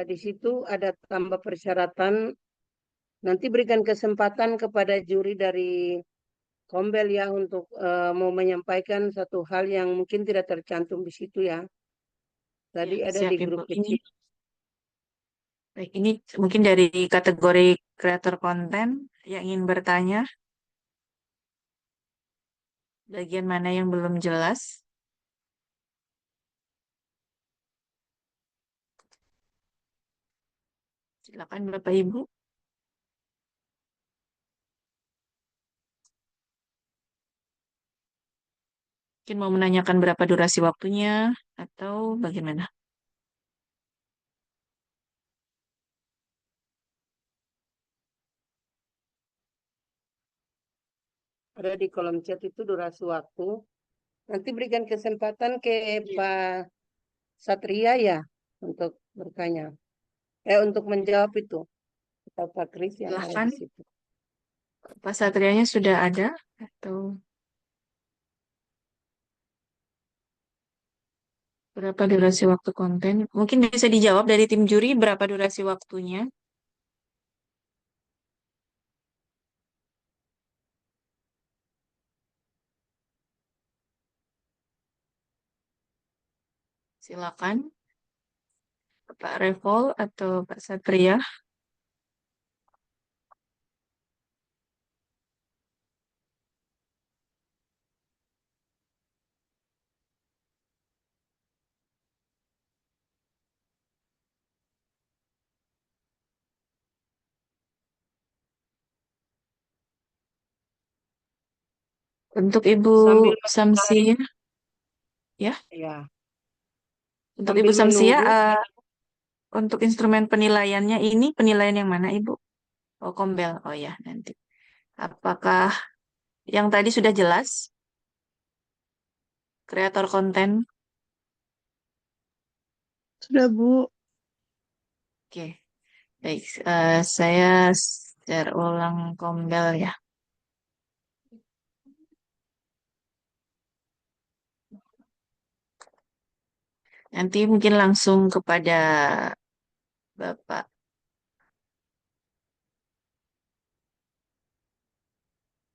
di situ ada tambah persyaratan. Nanti berikan kesempatan kepada juri dari Kombel ya untuk mau menyampaikan satu hal yang mungkin tidak tercantum di situ ya. ya, Tadi ada siap di Ibu. grup Ini, kecil. baik, ini mungkin dari kategori kreator konten yang ingin bertanya, bagian mana yang belum jelas. Silakan Bapak Ibu. Mungkin mau menanyakan berapa durasi waktunya atau bagaimana? Ada di kolom chat itu durasi waktu. Nanti berikan kesempatan ke Iya. Pak Satria ya untuk bertanya. Untuk menjawab itu. Atau Pak Kris yang ada Silahkan, di situ. Pak Satrianya sudah ada atau berapa durasi waktu konten? Mungkin bisa dijawab dari tim juri berapa durasi waktunya? Silakan, Pak Revol atau Pak Satria. Untuk Ibu Sambil Samsia, ya, ya, untuk Ibu sambil Samsia, menunggu. untuk instrumen penilaiannya ini penilaian yang mana Ibu? Oh, Kombel. Oh ya, nanti. Apakah yang tadi sudah jelas? Kreator konten. Sudah, Bu. Oke, baik. Saya share ulang Kombel ya. Nanti mungkin langsung kepada Bapak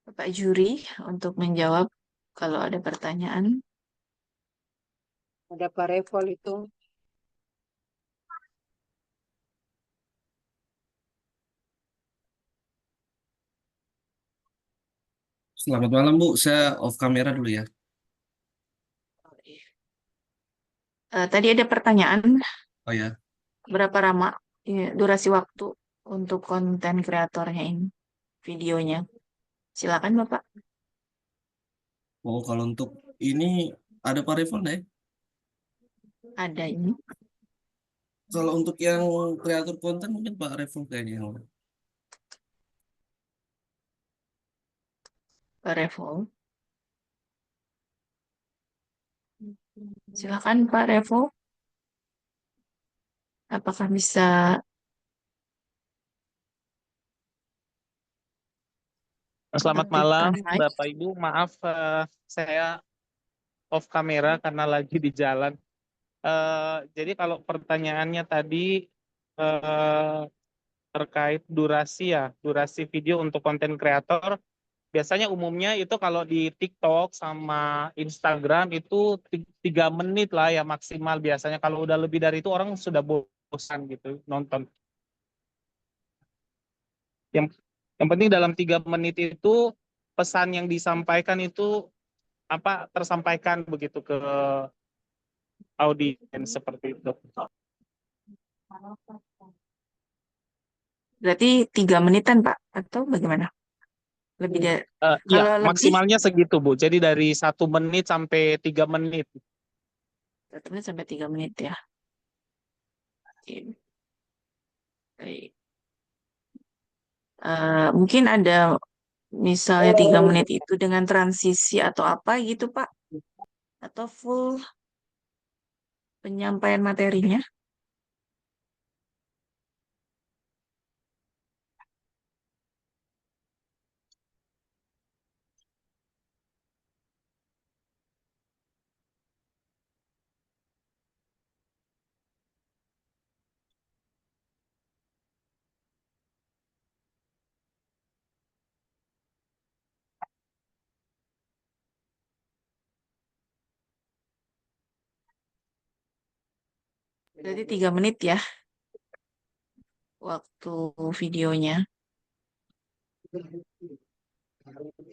Bapak juri untuk menjawab kalau ada pertanyaan. Ada Pak Revol itu. Selamat malam Bu, saya off kamera dulu ya. Tadi ada pertanyaan, Oh ya, berapa lama durasi waktu untuk konten kreatornya ini, videonya? Silakan Bapak. oh kalau untuk ini ada Pak Revon ya. Ada ini, Kalau untuk yang kreator konten mungkin Pak Revon kayaknya yang Pak Revo. Silakan Pak Revo. Apakah bisa Selamat aktifkan malam, mic? Bapak Ibu. Maaf, saya off kamera karena lagi di jalan. Jadi kalau pertanyaannya tadi eh, terkait durasi ya, durasi video untuk konten kreator, biasanya umumnya itu kalau di TikTok sama Instagram itu 3 menit lah ya maksimal biasanya. Kalau udah lebih dari itu orang sudah bosan gitu nonton. Yang yang penting dalam 3 menit itu pesan yang disampaikan itu apa tersampaikan begitu ke audiens seperti itu. Berarti 3 menitan Pak, atau bagaimana? Lebih dari, Iya, kalau lebih maksimalnya segitu Bu. Jadi dari 1 menit sampai 3 menit. 1 menit sampai 3 menit ya. Oke, baik. Mungkin ada misalnya 3 menit itu dengan transisi atau apa gitu, Pak? Atau full penyampaian materinya? Berarti 3 menit ya waktu videonya.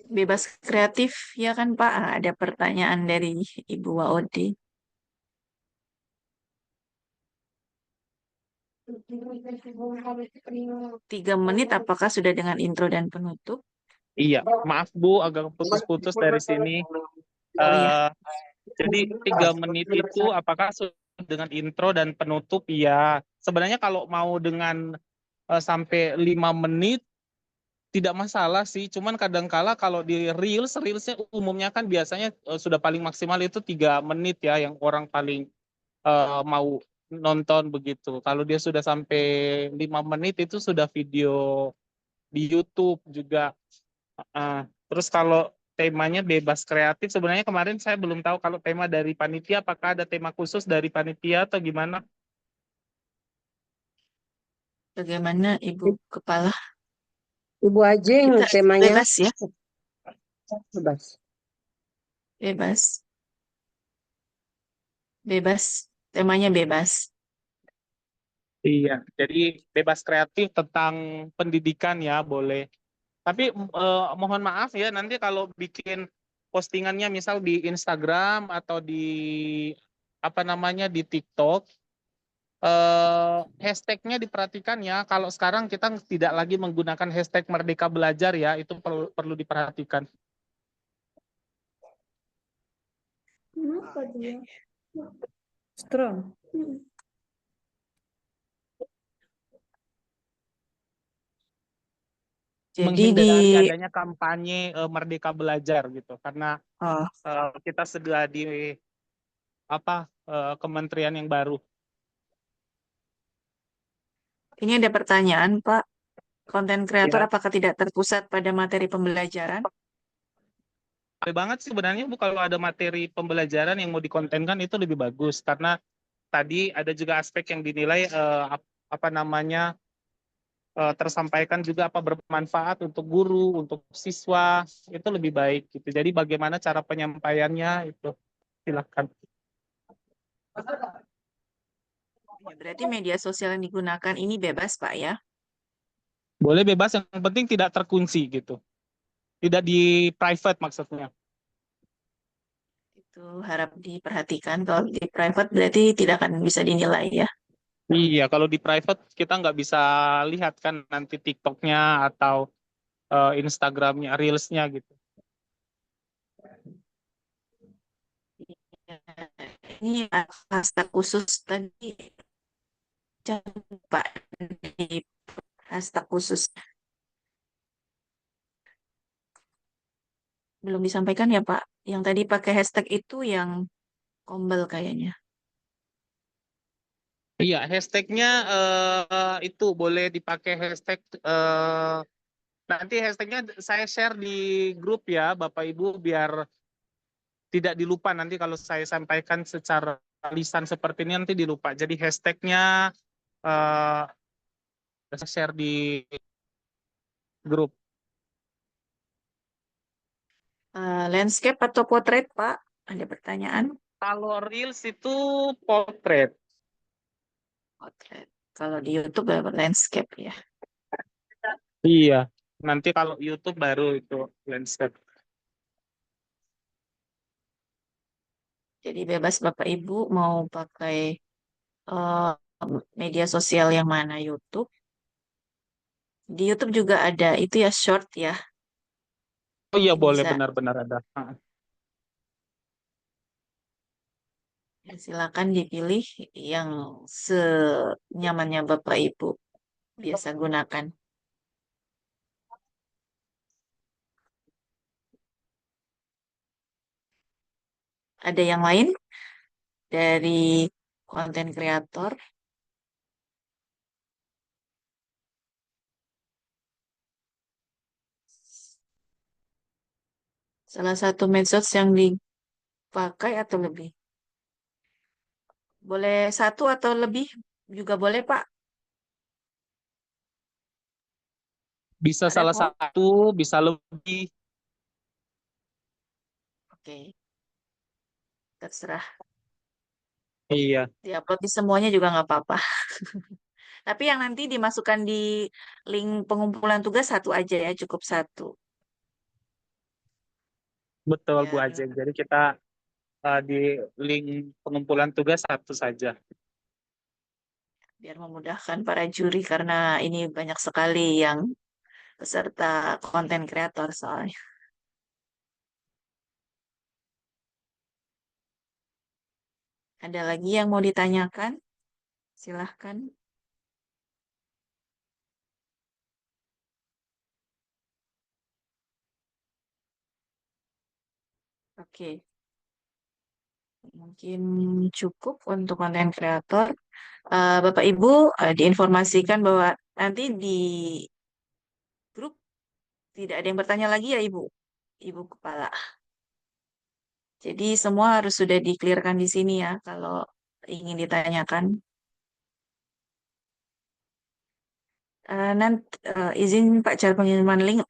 Bebas kreatif ya kan Pak? Ada pertanyaan dari Ibu Waode. 3 menit apakah sudah dengan intro dan penutup? Iya, maaf Bu, agak putus-putus dari sini. Oh ya, Eh, jadi 3 menit itu apakah sudah dengan intro dan penutup? Iya. Sebenarnya kalau mau dengan sampai 5 menit tidak masalah sih. Cuman kadangkala kalau di reelsnya umumnya kan biasanya sudah paling maksimal itu 3 menit ya, yang orang paling mau nonton begitu. Kalau dia sudah sampai 5 menit itu sudah video di YouTube juga. Terus kalau temanya bebas kreatif, sebenarnya kemarin saya belum tahu kalau tema dari panitia, apakah ada tema khusus dari panitia atau gimana? bagaimana Ibu Kepala? Ibu Ajeng, Kita temanya bebas ya, bebas. bebas, bebas. Temanya bebas. Iya, jadi bebas kreatif tentang pendidikan ya, boleh. Tapi mohon maaf ya, nanti kalau bikin postingannya misal di Instagram atau di apa namanya di TikTok, hashtagnya diperhatikan ya. Kalau sekarang kita tidak lagi menggunakan hashtag Merdeka Belajar ya, itu perlu diperhatikan. Kenapa dia? Strong. Jadi Menghindari adanya kampanye Merdeka Belajar gitu, karena oh, kita sudah di apa kementerian yang baru. ini ada pertanyaan Pak. Konten kreator Ya, apakah tidak terpusat pada materi pembelajaran? boleh banget sih sebenarnya Bu, kalau ada materi pembelajaran yang mau dikontenkan itu lebih bagus, karena tadi ada juga aspek yang dinilai apa namanya tersampaikan juga apa bermanfaat untuk guru, untuk siswa, itu lebih baik gitu. Jadi bagaimana cara penyampaiannya itu silakan. Ya, berarti media sosial yang digunakan ini bebas Pak ya? Boleh bebas, yang penting tidak terkunci gitu. Tidak di private maksudnya. Itu harap diperhatikan. Kalau di private berarti tidak akan bisa dinilai ya. Iya, kalau di private kita nggak bisa lihat kan nanti TikToknya atau Instagramnya, Reelsnya gitu. Ini hashtag khusus tadi coba di hashtag khusus belum disampaikan ya Pak. Yang tadi pakai hashtag itu yang Kombel kayaknya. Iya, hashtagnya itu boleh dipakai hashtag nanti hashtagnya saya share di grup ya Bapak Ibu biar tidak dilupa nanti kalau saya sampaikan secara lisan seperti ini nanti dilupa. Jadi hashtagnya eh, saya share di grup. Landscape atau potret Pak? Ada pertanyaan? Kalau Reels itu potret. Potret. Kalau di YouTube landscape ya. Iya, nanti kalau YouTube baru itu landscape. Jadi bebas Bapak Ibu mau pakai eh, media sosial yang mana YouTube. Di YouTube juga ada itu ya short ya. Oh iya Nanti boleh bisa benar-benar ada. Ya, silakan dipilih yang senyamannya Bapak Ibu biasa gunakan. Ada yang lain dari konten kreator? Salah satu medsos yang dipakai atau lebih? Boleh satu atau lebih juga boleh, Pak. Bisa Pak salah Revo? satu, bisa lebih. Oke, terserah. Iya, Diupload di semuanya juga nggak apa-apa. Tapi yang nanti dimasukkan di link pengumpulan tugas satu aja ya, cukup satu. betul Bu Biar Ajeng. Jadi kita di link pengumpulan tugas satu saja. biar memudahkan para juri karena ini banyak sekali yang peserta konten kreator soalnya. Ada lagi yang mau ditanyakan? Silahkan. Oke, mungkin cukup untuk konten kreator. Bapak Ibu diinformasikan bahwa nanti di grup tidak ada yang bertanya lagi ya Ibu, Ibu Kepala. Jadi semua harus sudah di-clearkan di sini ya kalau ingin ditanyakan. Nanti izin Pak cara pengiriman link.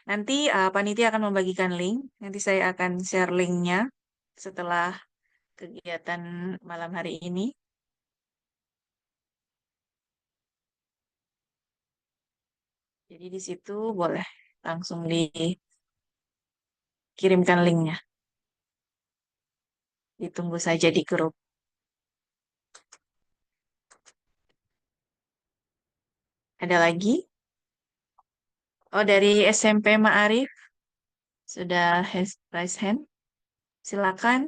Nanti panitia akan membagikan link. Nanti saya akan share linknya setelah kegiatan malam hari ini. Jadi di situ boleh langsung dikirimkan linknya. Ditunggu saja di grup. Ada lagi? Oh, dari SMP Ma'arif sudah raise hand. Silakan.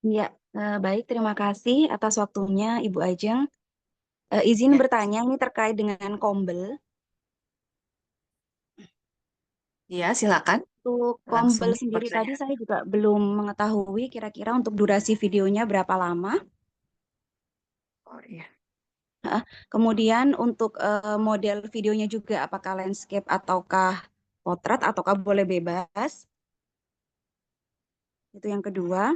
Iya, baik. Terima kasih atas waktunya, Ibu Ajeng. Izin Ya, bertanya, ini terkait dengan Kombel. ya silakan. Untuk Langsung Kombel sendiri tadi bertanya. saya juga belum mengetahui kira-kira untuk durasi videonya berapa lama. Oh iya. Heeh. Kemudian untuk model videonya juga apakah landscape ataukah potret ataukah boleh bebas. Itu yang kedua.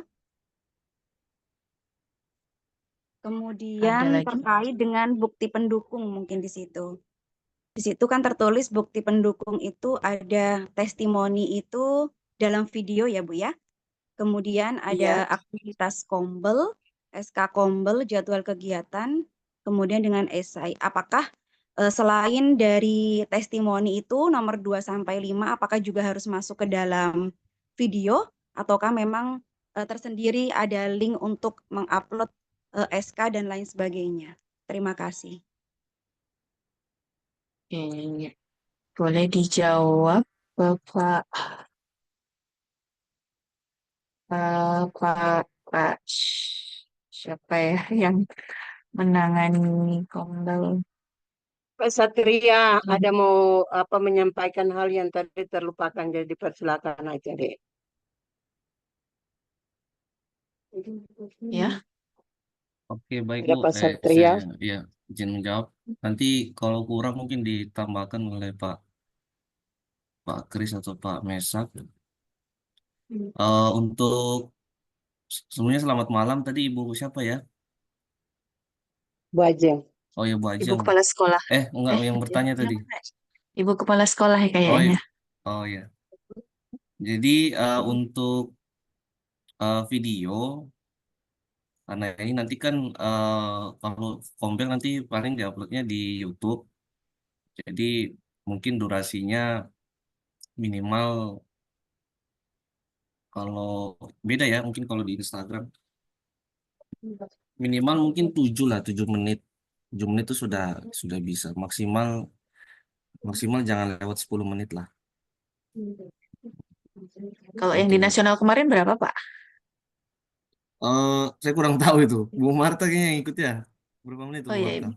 Ada Kemudian lagi? terkait dengan bukti pendukung mungkin di situ. Di situ kan tertulis bukti pendukung itu ada testimoni itu dalam video ya Bu ya. Kemudian ada Iya. aktivitas Kombel, SK Kombel, jadwal kegiatan, kemudian dengan esai. Apakah selain dari testimoni itu nomor 2 sampai 5 apakah juga harus masuk ke dalam video ataukah memang tersendiri ada link untuk mengupload SK dan lain sebagainya. Terima kasih. Oke. Boleh dijawab, Bapak, Pak, Pak, siapa ya yang menangani Kombel? Pak Satria, Hmm. ada mau apa menyampaikan hal yang tadi terlupakan, jadi dipersilakan aja deh. Ya, Oke, baik Ada Bu. Pak Saya Satria. ya izin menjawab. Nanti kalau kurang mungkin ditambahkan oleh Pak Kris atau Pak Mesak. Untuk semuanya selamat malam. Tadi Ibu siapa ya? Bu Ajeng. Oh ya Bu Ibu Ajeng. Kepala Sekolah. Enggak, yang Yang bertanya tadi. mana? Ibu Kepala Sekolah ya Oh kayaknya. ya. Oh ya. Jadi untuk video, karena ini nanti kan kalau Kombel nanti paling diuploadnya di YouTube. Jadi mungkin durasinya minimal, kalau beda ya mungkin kalau di Instagram minimal mungkin 7 lah, 7 menit. 7 menit itu sudah bisa. Maksimal maksimal jangan lewat 10 menit lah. Kalau yang Itu di Bu. nasional kemarin berapa, Pak? Saya kurang tahu itu. Bu Marta kayaknya yang ikut ya. Berapa menit tuh Oh Bu iya, Marta?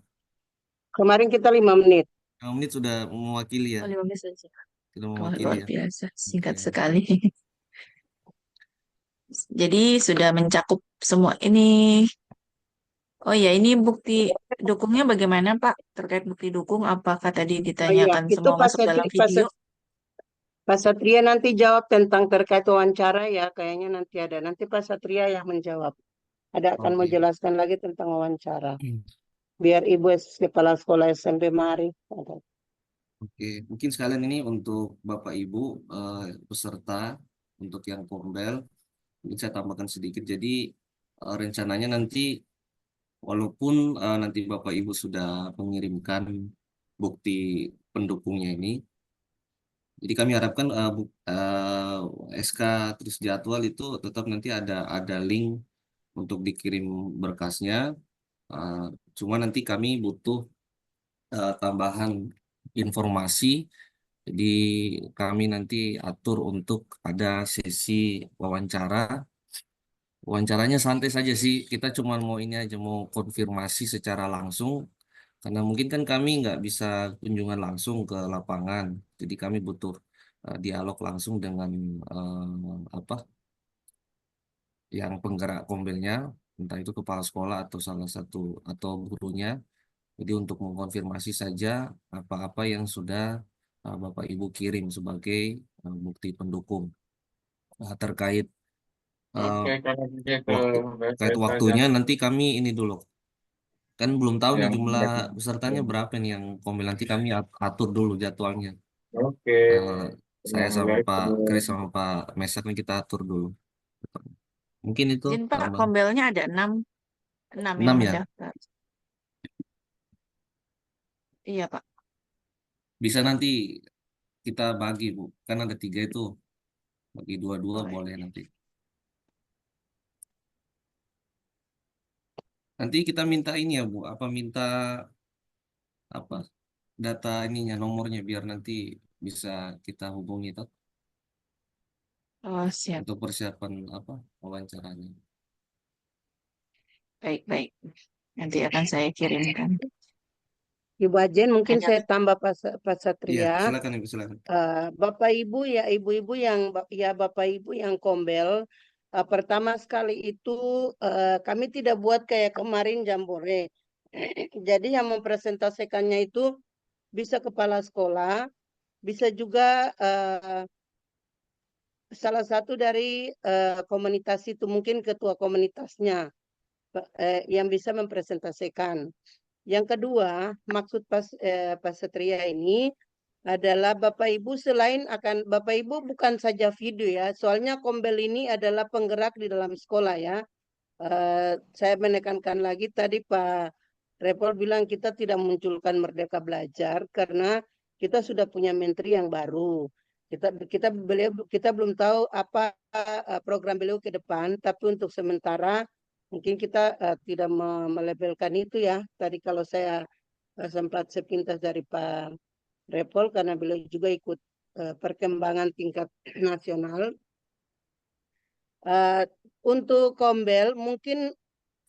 Kemarin kita 5 menit. 5 menit sudah mewakili ya. oh 15 saja. Sudah Wah, mewakili luar ya. biasa, Oke. singkat sekali. Jadi sudah mencakup semua ini. Oh ya, ini bukti dukungnya bagaimana Pak? Terkait bukti dukung, apakah tadi Oh iya, ditanyakan itu semua masuk dalam video? Pak Satria nanti jawab tentang terkait wawancara ya. Kayaknya nanti ada. Nanti Pak Satria yang menjawab. Ada akan Oke. menjelaskan lagi tentang wawancara. Biar Ibu Kepala Sekolah SMP mari. Oke, mungkin sekalian ini untuk Bapak Ibu peserta untuk yang Kombel, ini saya tambahkan sedikit. Jadi rencananya nanti walaupun nanti Bapak Ibu sudah mengirimkan bukti pendukungnya ini, jadi kami harapkan SK terus jadwal itu tetap nanti ada link untuk dikirim berkasnya. Uh, Cuma nanti kami butuh tambahan informasi. Jadi kami nanti atur untuk ada sesi wawancara. Wawancaranya santai saja sih. Kita cuma mau ini aja mau konfirmasi secara langsung. Karena mungkin kan kami nggak bisa kunjungan langsung ke lapangan. Jadi kami butuh dialog langsung dengan apa yang penggerak kombelnya, entah itu kepala sekolah atau salah satu atau gurunya. Jadi untuk mengkonfirmasi saja apa-apa yang sudah Bapak Ibu kirim sebagai bukti pendukung. Terkait eh, Oke, kalau begitu waktu baik-baik saja. waktunya nanti kami ini dulu. Kan belum tahu nih Yang jumlah baik. pesertanya berapa nih yang kombel nanti kami atur dulu jadwalnya. Oke, Eh, saya yang sama baik. Pak Kris sama Pak Mesak nih kita atur dulu. Mungkin itu Izin Pak, tambah kombelnya ada 6, 6 yang 6 ya. mendaftar. Iya Pak. Bisa nanti kita bagi Bu. Kan ada 3 itu. Bagi dua-dua Boleh. boleh nanti. Nanti kita minta ini ya Bu. Apa minta apa data ininya nomornya biar nanti bisa kita hubungi tuh Oh siap. untuk persiapan apa wawancaranya. Baik-baik. Nanti akan saya kirimkan. Ibu Ajen, mungkin Ada. saya tambah Pak Iya, Satria. silakan Ibu, silakan. Bapak Ibu ya ibu-ibu yang Bapak Ibu yang kombel, pertama sekali itu kami tidak buat kayak kemarin jambore. Jadi yang mempresentasikannya itu bisa kepala sekolah, bisa juga salah satu dari komunitas itu, mungkin ketua komunitasnya yang bisa mempresentasikan. Yang kedua, maksud Pak Satria ini adalah Bapak Ibu selain akan Bapak Ibu bukan saja video ya, soalnya Kombel ini adalah penggerak di dalam sekolah ya. Saya menekankan lagi tadi Pak Repol bilang kita tidak munculkan Merdeka Belajar karena kita sudah punya menteri yang baru. Kita belum tahu apa program beliau ke depan, tapi untuk sementara mungkin kita tidak melabelkan itu ya. Tadi kalau saya sempat sepintas dari Pak Repol karena beliau juga ikut perkembangan tingkat nasional. Untuk Kombel mungkin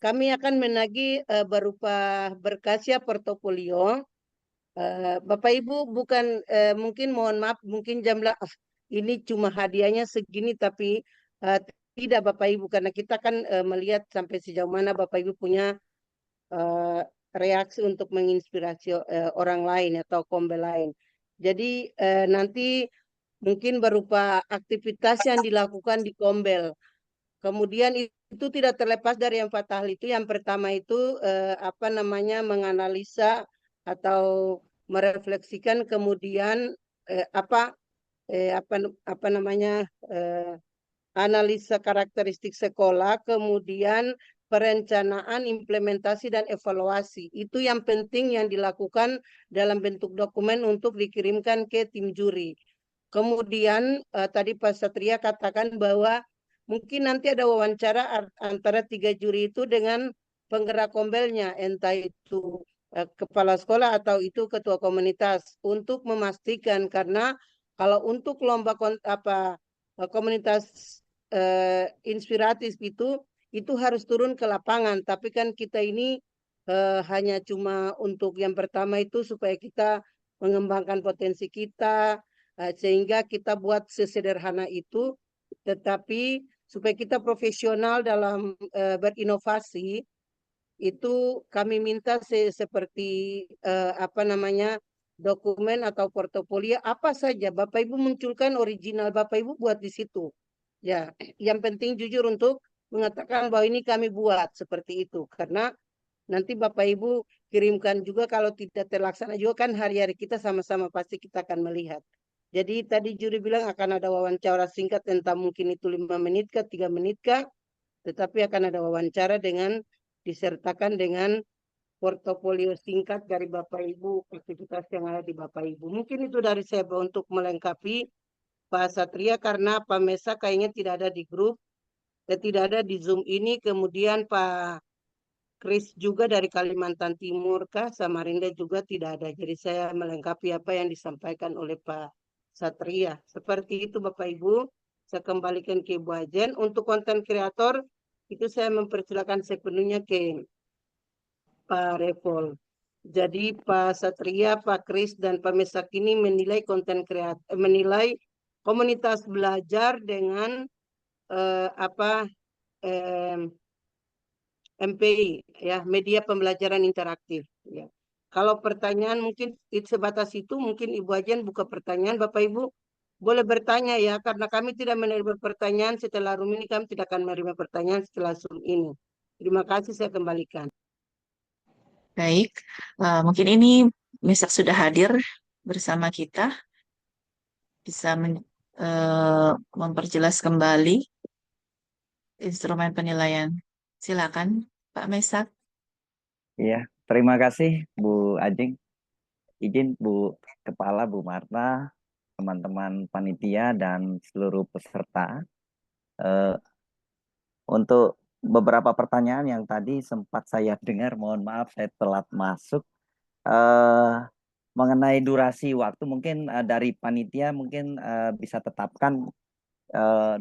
kami akan menagih berupa berkas ya portofolio. Bapak Ibu bukan mungkin mohon maaf mungkin jumlah ini cuma hadiahnya segini tapi tidak Bapak Ibu karena kita kan melihat sampai sejauh mana Bapak Ibu punya uh, reaksi untuk menginspirasi orang lain atau kombel lain. Jadi nanti mungkin berupa aktivitas yang dilakukan di kombel. Kemudian itu tidak terlepas dari yang fatal itu. Yang pertama itu apa namanya menganalisa atau merefleksikan kemudian apa namanya analisa karakteristik sekolah, kemudian perencanaan, implementasi, dan evaluasi. Itu yang penting yang dilakukan dalam bentuk dokumen untuk dikirimkan ke tim juri. Kemudian tadi Pak Satria katakan bahwa mungkin nanti ada wawancara antara 3 juri itu dengan penggerak kombelnya, entah itu kepala sekolah atau itu ketua komunitas, untuk memastikan karena kalau untuk lomba komunitas inspiratif itu harus turun ke lapangan. Tapi kan kita ini hanya cuma untuk yang pertama itu supaya kita mengembangkan potensi kita, sehingga kita buat sesederhana itu, tetapi supaya kita profesional dalam berinovasi, itu kami minta seperti apa namanya, dokumen atau portofolio apa saja Bapak Ibu munculkan, original Bapak Ibu buat di situ. Ya, yang penting jujur untuk mengatakan bahwa ini kami buat seperti itu, karena nanti Bapak Ibu kirimkan juga, kalau tidak terlaksana juga kan hari-hari kita sama-sama pasti kita akan melihat. Jadi tadi juri bilang akan ada wawancara singkat tentang mungkin itu 5 menit kah, 3 menit kah, tetapi akan ada wawancara dengan disertakan dengan portofolio singkat dari Bapak Ibu, aktivitas yang ada di Bapak Ibu. Mungkin itu dari saya untuk melengkapi Pak Satria, karena Pak Mesa kayaknya tidak ada di grup, tidak ada di Zoom ini. Kemudian Pak Kris juga dari Kalimantan Timur kah, Samarinda juga tidak ada. Jadi saya melengkapi apa yang disampaikan oleh Pak Satria. Seperti itu Bapak Ibu. Saya kembalikan ke Ibu Ajen. Untuk konten kreator, itu saya mempersilakan sepenuhnya ke Pak Repol. Jadi Pak Satria, Pak Kris, dan Pak Mesak ini menilai konten kreator, menilai komunitas belajar dengan apa MPI, ya, media pembelajaran interaktif. Ya. Kalau pertanyaan mungkin sebatas itu, mungkin Ibu Ajen buka pertanyaan, Bapak Ibu boleh bertanya ya, karena kami tidak menerima pertanyaan setelah room ini, kami tidak akan menerima pertanyaan setelah Zoom ini. Terima kasih, saya kembalikan. Baik, mungkin ini Mesak sudah hadir bersama kita, bisa memperjelas kembali instrumen penilaian. Silakan, Pak Mesak. Iya, terima kasih Bu Ajeng. Izin Bu Kepala, Bu Marta, teman-teman panitia dan seluruh peserta. Eh, untuk beberapa pertanyaan yang tadi sempat saya dengar, mohon maaf saya telat masuk. Mengenai durasi waktu, mungkin dari panitia mungkin bisa tetapkan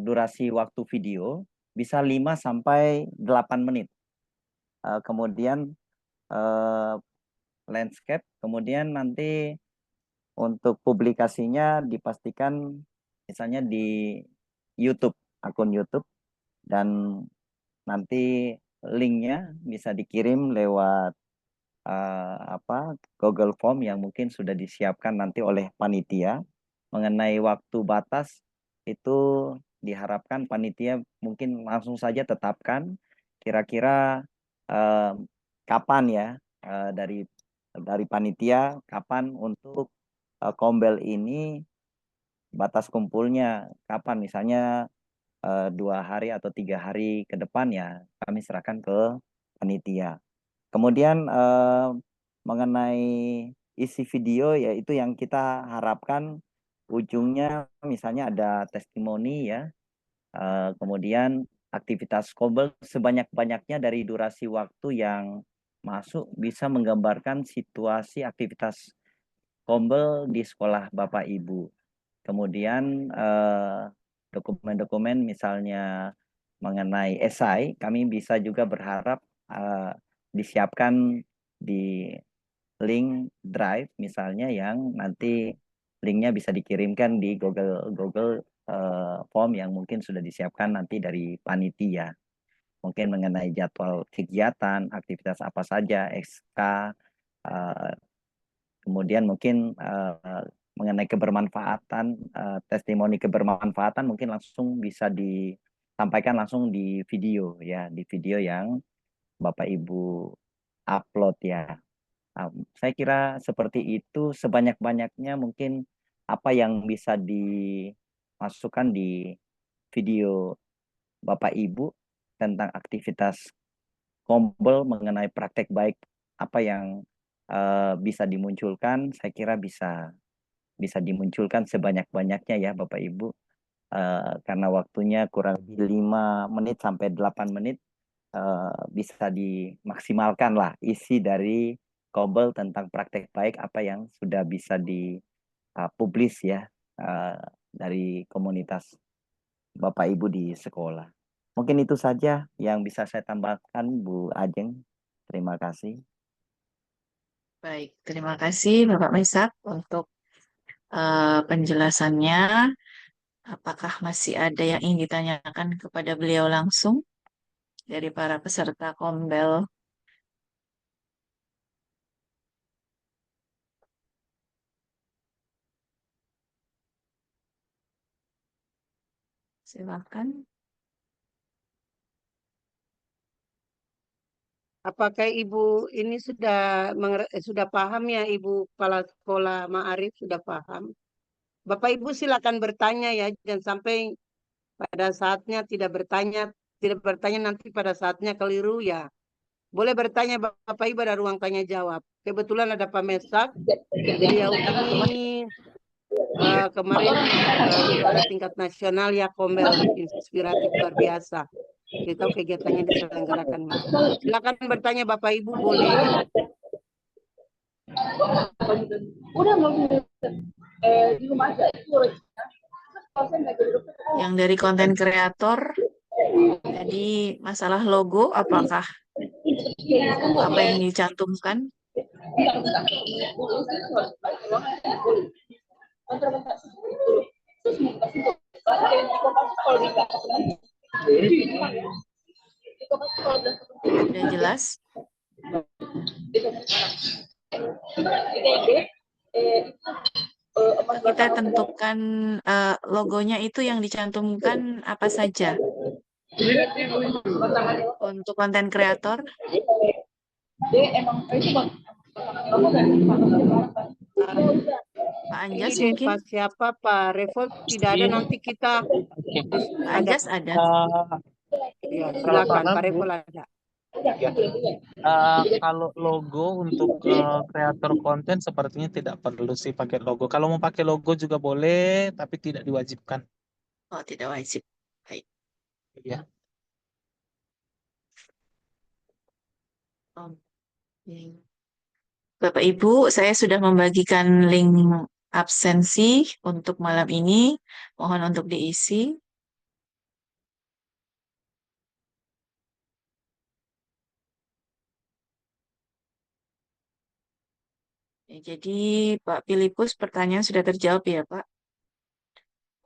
durasi waktu video bisa 5 sampai 8 menit. Kemudian landscape, kemudian nanti untuk publikasinya dipastikan misalnya di YouTube, akun YouTube, dan nanti linknya bisa dikirim lewat Google Form yang mungkin sudah disiapkan nanti oleh panitia. Mengenai waktu batas itu diharapkan panitia mungkin langsung saja tetapkan kira-kira kapan ya, dari panitia kapan untuk Kombel ini batas kumpulnya kapan, misalnya 2 hari atau 3 hari ke depan ya kami serahkan ke panitia. Kemudian mengenai isi video ya itu yang kita harapkan ujungnya misalnya ada testimoni ya, kemudian aktivitas Kombel sebanyak-banyaknya dari durasi waktu yang masuk bisa menggambarkan situasi aktivitas Kombel di sekolah Bapak Ibu. Kemudian dokumen-dokumen misalnya mengenai esai, kami bisa juga berharap disiapkan di link Drive misalnya yang nanti linknya bisa dikirimkan di Google Form yang mungkin sudah disiapkan nanti dari panitia. Mungkin mengenai jadwal kegiatan, aktivitas apa saja, SK, kemudian mungkin mengenai kebermanfaatan, testimoni kebermanfaatan mungkin langsung bisa disampaikan langsung di video ya, di video yang Bapak Ibu upload ya. Saya kira seperti itu, sebanyak-banyaknya mungkin apa yang bisa dimasukkan di video Bapak Ibu tentang aktivitas Kombel mengenai praktek baik apa yang bisa dimunculkan, saya kira bisa dimunculkan sebanyak-banyaknya ya Bapak Ibu. Karena waktunya kurang lebih 5 menit sampai 8 menit, bisa dimaksimalkan lah isi dari Kombel tentang praktek baik apa yang sudah bisa dipublish ya dari komunitas Bapak Ibu di sekolah. Mungkin itu saja yang bisa saya tambahkan, Bu Ajeng. Terima kasih. Baik, terima kasih Bapak Maisak untuk penjelasannya. Apakah masih ada yang ingin ditanyakan kepada beliau langsung dari para peserta Kombel? Silakan. Apakah Ibu ini sudah paham ya, Ibu Kepala Sekolah Ma'arif sudah paham? Bapak Ibu silakan bertanya ya, jangan sampai pada saatnya tidak bertanya nanti pada saatnya keliru ya. Boleh bertanya Bapak Ibu, ada ruang tanya jawab. Kebetulan ada Pak Mesak, beliau ini kemarin juara tingkat nasional ya, Kombel, inspiratif luar biasa. Kita tahu kegiatannya diselenggarakan. Silakan bertanya Bapak Ibu, boleh. Yang dari konten kreator, jadi masalah logo, apakah apa yang dicantumkan? Sudah jelas? Kita tentukan logonya itu yang dicantumkan apa saja untuk konten kreator. Pak Ini Anjas deh mungkin? Pak siapa Pak Revolt tidak ada, nanti kita Pak ada. Anjas ada. Ya, Kalau silakan paham, Pak Bu. Revolt ada. Ya. Kalau logo untuk kreator konten sepertinya tidak perlu sih pakai logo. Kalau mau pakai logo juga boleh, tapi tidak diwajibkan. Oh, tidak wajib. Baik. Ya. Oke. Bapak Ibu, saya sudah membagikan link absensi untuk malam ini. Mohon untuk diisi. Ya, jadi Pak Filipus, pertanyaan sudah terjawab ya Pak.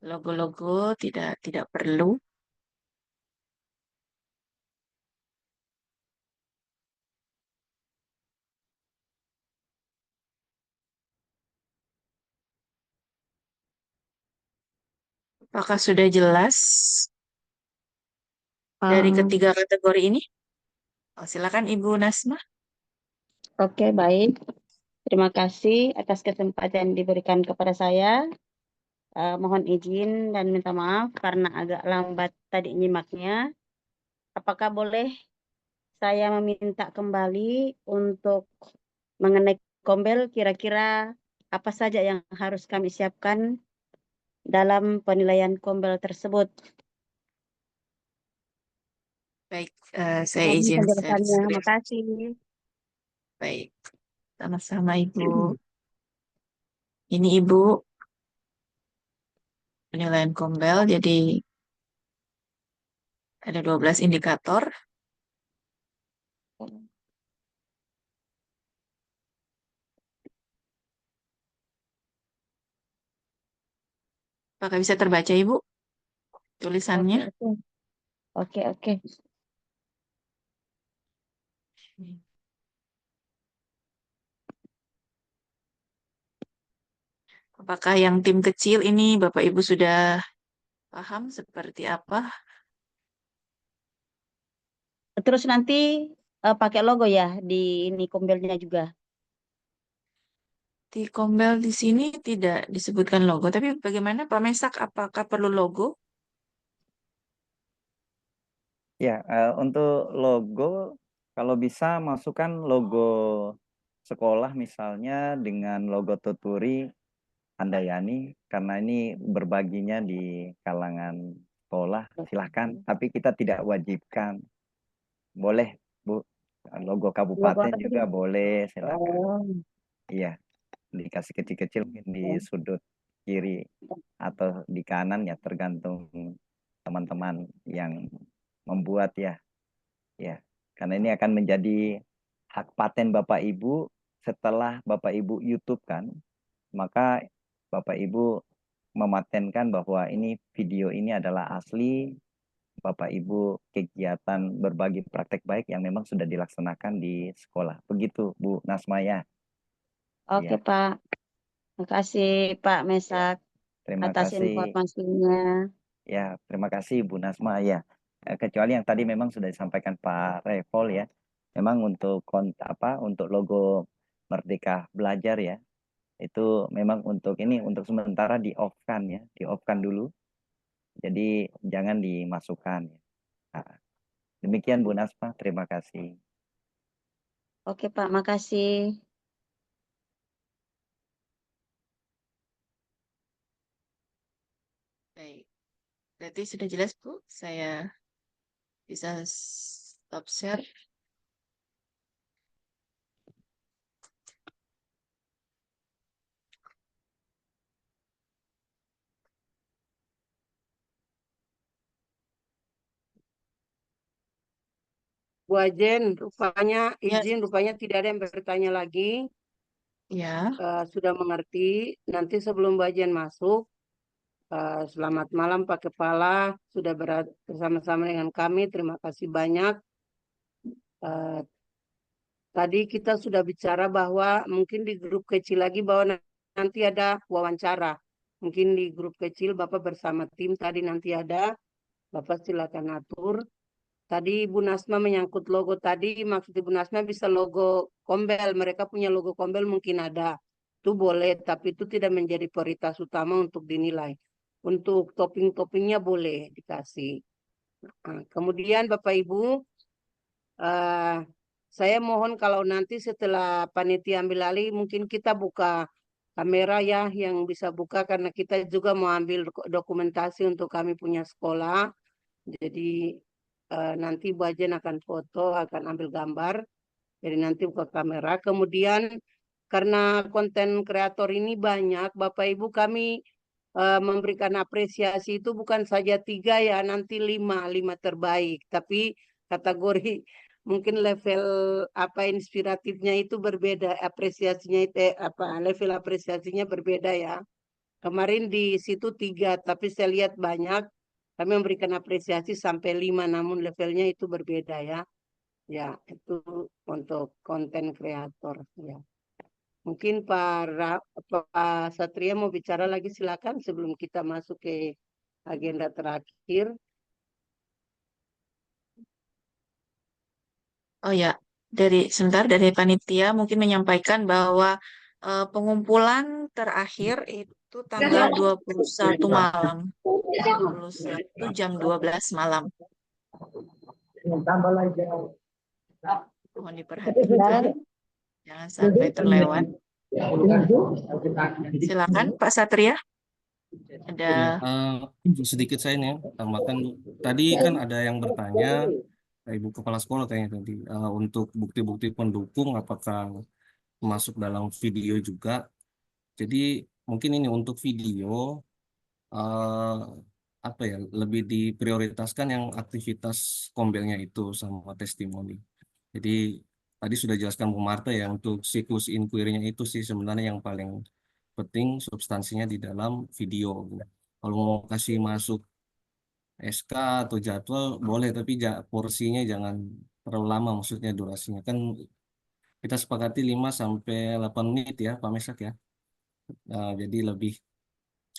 Logo-logo tidak perlu. Apakah sudah jelas dari ketiga kategori ini? Oh, silakan Ibu Nasma. Oke, baik. Terima kasih atas kesempatan yang diberikan kepada saya. Mohon izin dan minta maaf karena agak lambat tadi nyimaknya. Apakah boleh saya meminta kembali untuk mengenai Kombel, kira-kira apa saja yang harus kami siapkan dalam penilaian Kombel tersebut? Baik, saya Mohon izin share penjelasannya. screen. Terima kasih. Baik, sama-sama Ibu. Ini Ibu penilaian Kombel, jadi ada 12 indikator. Apakah bisa terbaca Ibu tulisannya? Oke. Apakah yang tim kecil ini Bapak Ibu sudah paham seperti apa? Terus nanti pakai logo ya di ini Kombelnya juga. Di Kombel di sini tidak disebutkan logo, tapi bagaimana Pak Mesak? Apakah perlu logo? Ya, untuk logo, kalau bisa masukkan logo sekolah misalnya dengan logo Tuturi Handayani, karena ini berbaginya di kalangan sekolah, silahkan. Tapi kita tidak wajibkan. Boleh, Bu. Logo Logo kabupaten apa tadi? juga boleh, silakan. Oh, Iya, dikasih kecil-kecil mungkin di sudut kiri atau di kanan ya, tergantung teman-teman yang membuat ya. Ya, karena ini akan menjadi hak paten Bapak Ibu setelah Bapak Ibu YouTube kan, maka Bapak Ibu mematenkan bahwa ini video ini adalah asli Bapak Ibu kegiatan berbagi praktek baik yang memang sudah dilaksanakan di sekolah. Begitu Bu Nasmaya. Oke, Ya, Pak. Terima kasih, Pak Mesak, terima atas kasih. informasinya. Ya, terima kasih Bu Nasma ya. Kecuali yang tadi memang sudah disampaikan Pak Revol ya. Memang untuk untuk logo Merdeka Belajar ya. Itu memang untuk ini untuk sementara di off-kan ya, di off-kan dulu. Jadi jangan dimasukkan ya. Nah, demikian Bu Nasma, terima kasih. Oke, Pak. Makasih. Baik, berarti sudah jelas Bu. Saya bisa stop share. Bu Ajen, rupanya Ya, rupanya tidak ada yang bertanya lagi. ya. Sudah mengerti. Nanti sebelum Bu Ajen masuk, selamat malam Pak Kepala. Sudah bersama-sama dengan kami. Terima kasih banyak. Tadi kita sudah bicara bahwa mungkin di grup kecil lagi bahwa nanti ada wawancara. Mungkin di grup kecil Bapak bersama tim tadi nanti ada. Bapak silakan atur. Tadi Ibu Nasma menyangkut logo tadi, maksud Ibu Nasma bisa logo Kombel. Mereka punya logo Kombel mungkin ada. Itu boleh, tapi itu tidak menjadi prioritas utama untuk dinilai. Untuk topping-toppingnya boleh dikasih. Nah, kemudian Bapak Ibu, eh, saya mohon kalau nanti setelah panitia ambil alih, mungkin kita buka kamera ya, yang bisa buka karena kita juga mau ambil dokumentasi untuk kami punya sekolah. Jadi nanti Bu Ajen akan foto, akan ambil gambar. Jadi nanti buka kamera. Kemudian karena konten kreator ini banyak, Bapak Ibu kami memberikan apresiasi itu bukan saja 3 ya, nanti 5 terbaik. Tapi kategori mungkin level inspiratifnya itu berbeda, apresiasinya itu level apresiasinya berbeda ya. Kemarin di situ 3, tapi saya lihat banyak. Kami memberikan apresiasi sampai 5, namun levelnya itu berbeda ya. Ya, itu untuk konten kreator ya. Mungkin Pak Satria mau bicara lagi, silakan sebelum kita masuk ke agenda terakhir. Oh ya, sebentar dari panitia mungkin menyampaikan bahwa pengumpulan terakhir itu tanggal 21 malam. 21 jam 12 malam. Mohon diperhatikan, jangan sampai terlewat. Silakan Pak Satria. Ada Sedikit saya nih tambahkan. Tadi kan ada yang bertanya, Ibu Kepala Sekolah kayaknya tadi, untuk bukti-bukti pendukung apakah masuk dalam video juga. Jadi mungkin ini untuk video eh, lebih diprioritaskan yang aktivitas kombelnya itu sama testimoni. Jadi tadi sudah jelaskan Bu Marta ya, untuk siklus inquiry-nya itu sih sebenarnya yang paling penting, substansinya di dalam video. Kalau mau kasih masuk SK atau jadwal boleh, tapi porsinya jangan terlalu lama, maksudnya durasinya. Kan kita sepakati 5 sampai 8 menit ya Pak Mesak ya. Jadi lebih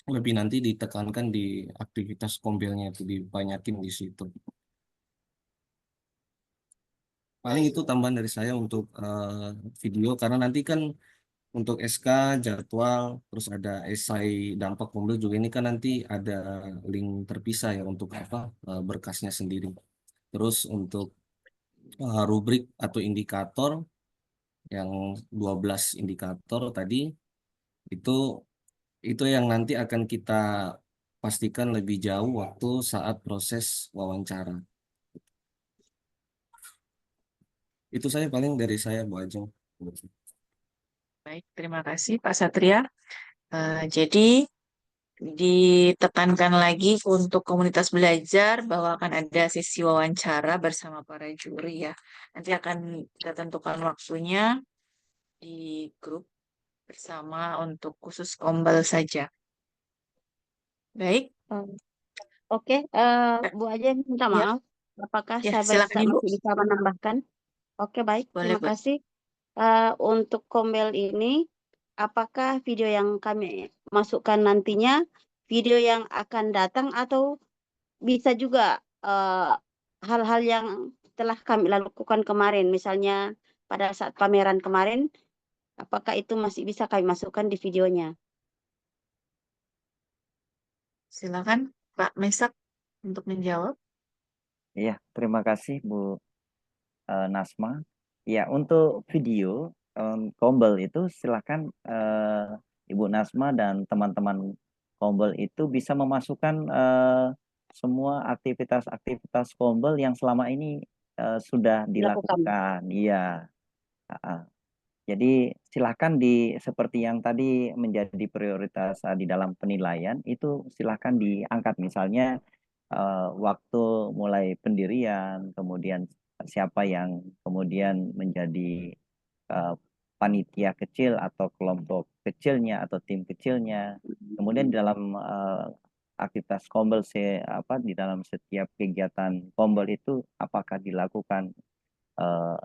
lebih nanti ditekankan di aktivitas kombelnya itu, dibanyakin di situ. Paling itu tambahan dari saya untuk video, karena nanti kan untuk SK jadwal terus ada esai dampak kombel juga, ini kan nanti ada link terpisah ya untuk berkasnya sendiri. Terus untuk rubrik atau indikator yang 12 indikator tadi itu yang nanti akan kita pastikan lebih jauh waktu saat proses wawancara. Itu saya paling dari saya Bu Ajeng. baik, terima kasih Pak Satria. Jadi ditekankan lagi untuk komunitas belajar bahwa akan ada sesi wawancara bersama para juri ya. Nanti akan kita tentukan waktunya di grup bersama untuk khusus Kombel saja. Baik, Eh, Oke, Bu Ajen minta ya, maaf. Apakah ya sahabat silakan Ibu. masih bisa menambahkan? Oke, baik. Boleh, Terima Bu. kasih. Untuk Kombel ini, apakah video yang kami masukkan nantinya video yang akan datang atau bisa juga hal-hal yang telah kami lakukan kemarin, misalnya pada saat pameran kemarin, apakah itu masih bisa kami masukkan di videonya? Silakan Pak Mesak untuk menjawab. Iya, terima kasih Bu Nasma. Ya, untuk video Kombel itu silakan Ibu Nasma dan teman-teman Kombel itu bisa memasukkan semua aktivitas-aktivitas Kombel yang selama ini sudah Dilakukan. dilakukan. Iya. Ah. Jadi silakan seperti yang tadi menjadi prioritas di dalam penilaian itu silakan diangkat, misalnya waktu mulai pendirian, kemudian siapa yang kemudian menjadi eh, panitia kecil atau kelompok kecilnya atau tim kecilnya. Kemudian di dalam aktivitas Kombel di dalam setiap kegiatan Kombel itu apakah dilakukan eh,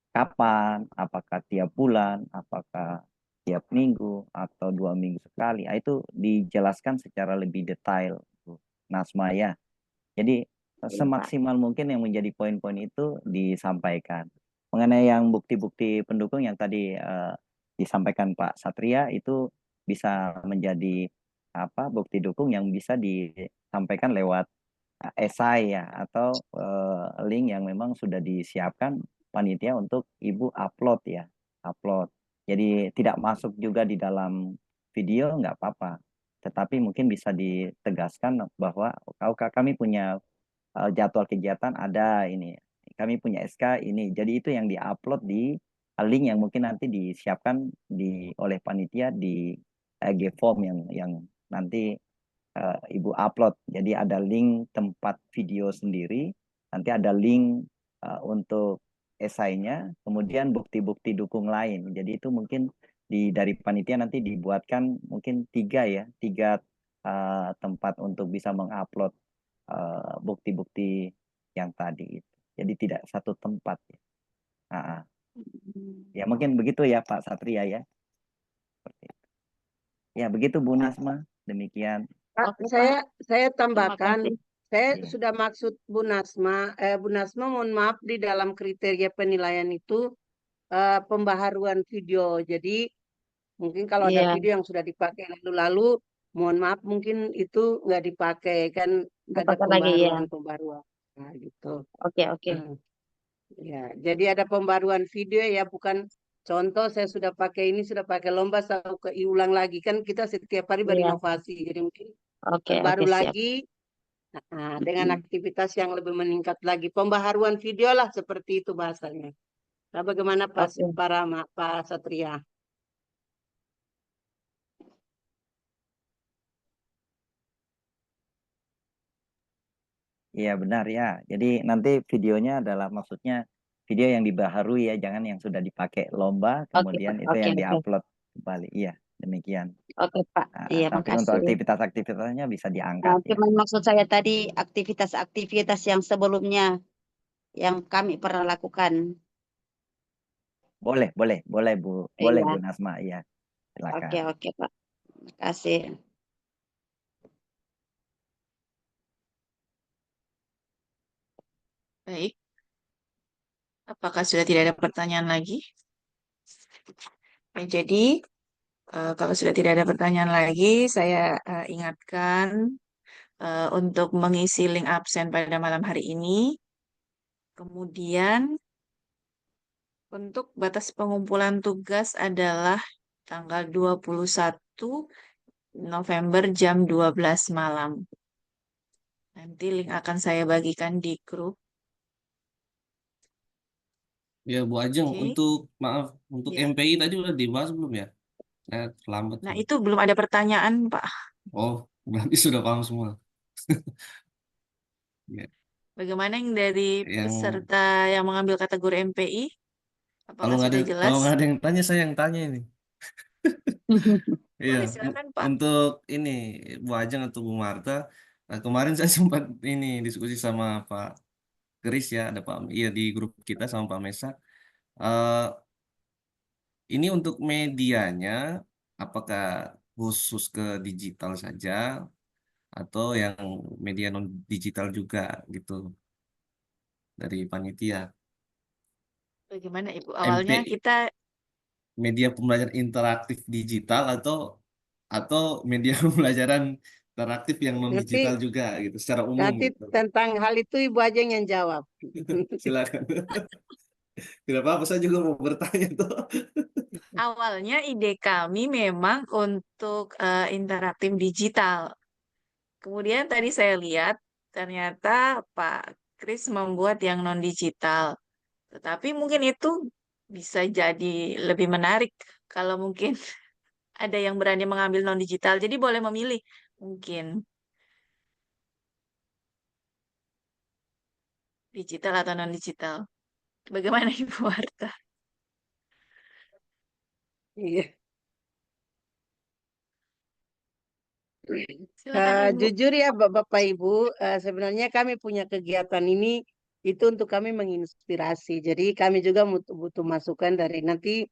kapan, apakah tiap bulan, apakah tiap minggu atau 2 minggu sekali. Itu dijelaskan secara lebih detail, Bu Nasma ya. Jadi Iya, Pak. semaksimal mungkin yang menjadi poin-poin itu disampaikan. Mengenai yang bukti-bukti pendukung yang tadi disampaikan Pak Satria itu bisa menjadi bukti dukung yang bisa disampaikan lewat esai ya atau link yang memang sudah disiapkan panitia untuk Ibu upload ya, upload. Jadi tidak masuk juga di dalam video nggak apa-apa, tetapi mungkin bisa ditegaskan bahwa kami punya jadwal kegiatan ada ini, kami punya SK ini. Jadi itu yang diupload di link yang mungkin nanti disiapkan oleh panitia di G-form yang nanti Ibu upload. Jadi ada link tempat video sendiri, nanti ada link untuk esainya, kemudian bukti-bukti dukung lain. Jadi itu mungkin dari panitia nanti dibuatkan mungkin 3 ya, 3 tempat untuk bisa mengupload bukti-bukti yang tadi itu. Jadi tidak satu tempat ya. Ya mungkin begitu ya Pak Satria ya. Seperti itu. Ya begitu Bu Nasma, demikian. Pak, Oke, Pak. saya Terima tambahkan, kasih. saya Iya. sudah maksud Bu Nasma. Bu Nasma mohon maaf di dalam kriteria penilaian itu pembaharuan video. Jadi mungkin kalau ada Iya, video yang sudah dipakai lalu-lalu, mohon maaf mungkin itu nggak dipakai, kan ada dapat lagi ya. pembaruan. Nah, gitu. Oke, oke. Ya, jadi ada pembaruan video ya, bukan contoh saya sudah pakai ini, sudah pakai lomba, saya ulang lagi. Kan kita setiap hari Iya, berinovasi, jadi mungkin oke, terbaru oke, siap. lagi dengan aktivitas yang lebih meningkat lagi. Pembaharuan video lah seperti itu bahasanya. Nah, bagaimana Oke. Pak Satria? Iya benar ya. Jadi nanti videonya adalah maksudnya video yang dibaharui ya, jangan yang sudah dipakai lomba Oke, kemudian Pak. itu Oke, yang oke. diupload kembali. Iya, demikian. Oke, Pak. Iya, Tapi untuk makasih. aktivitas-aktivitasnya bisa diangkat ya. Cuman maksud saya tadi aktivitas-aktivitas yang sebelumnya yang kami pernah lakukan. Boleh, boleh, boleh Bu, boleh Iya. Bu Nasma, iya. Silakan. Oke, Pak. Makasih. Baik, apakah sudah tidak ada pertanyaan lagi? Jadi, kalau sudah tidak ada pertanyaan lagi, saya ingatkan untuk mengisi link absen pada malam hari ini. Kemudian, untuk batas pengumpulan tugas adalah tanggal 21 November jam 12 malam. Nanti link akan saya bagikan di grup. Ya Bu Ajeng, Oke. maaf, untuk Ya. MPI tadi udah dibahas belum ya? Saya terlambat. Nah, itu belum ada pertanyaan, Pak. Oh, berarti sudah paham semua. Ya, Bagaimana yang dari yang peserta yang mengambil kategori MPI? kalau Apakah nggak ada sudah kalau jelas? nggak ada yang tanya, saya yang tanya ini. Iya, Boleh silakan Pak. untuk ini Bu Ajeng atau Bu Marta, nah, kemarin saya sempat ini diskusi sama Pak Kris ya, ada Pak, iya di grup kita sama Pak Mesa. Eh, ini untuk medianya, apakah khusus ke digital saja atau yang media non digital juga gitu dari panitia? Bagaimana Ibu? Awalnya MP kita media pembelajaran interaktif digital atau media pembelajaran interaktif yang non digital Nanti juga gitu secara umum nanti gitu. tentang hal itu Ibu aja yang jawab. Silakan. Tidak apa-apa, saya juga mau bertanya tuh. awalnya ide kami memang untuk interaktif digital. Kemudian tadi saya lihat ternyata Pak Kris membuat yang non digital. Tetapi mungkin itu bisa jadi lebih menarik kalau mungkin ada yang berani mengambil non digital. Jadi boleh memilih mungkin digital atau non digital. Bagaimana Ibu Warta? Iya. Silakan Ibu. Jujur ya Bapak Ibu, sebenarnya kami punya kegiatan ini itu untuk kami menginspirasi. Jadi kami juga butuh masukan dari nanti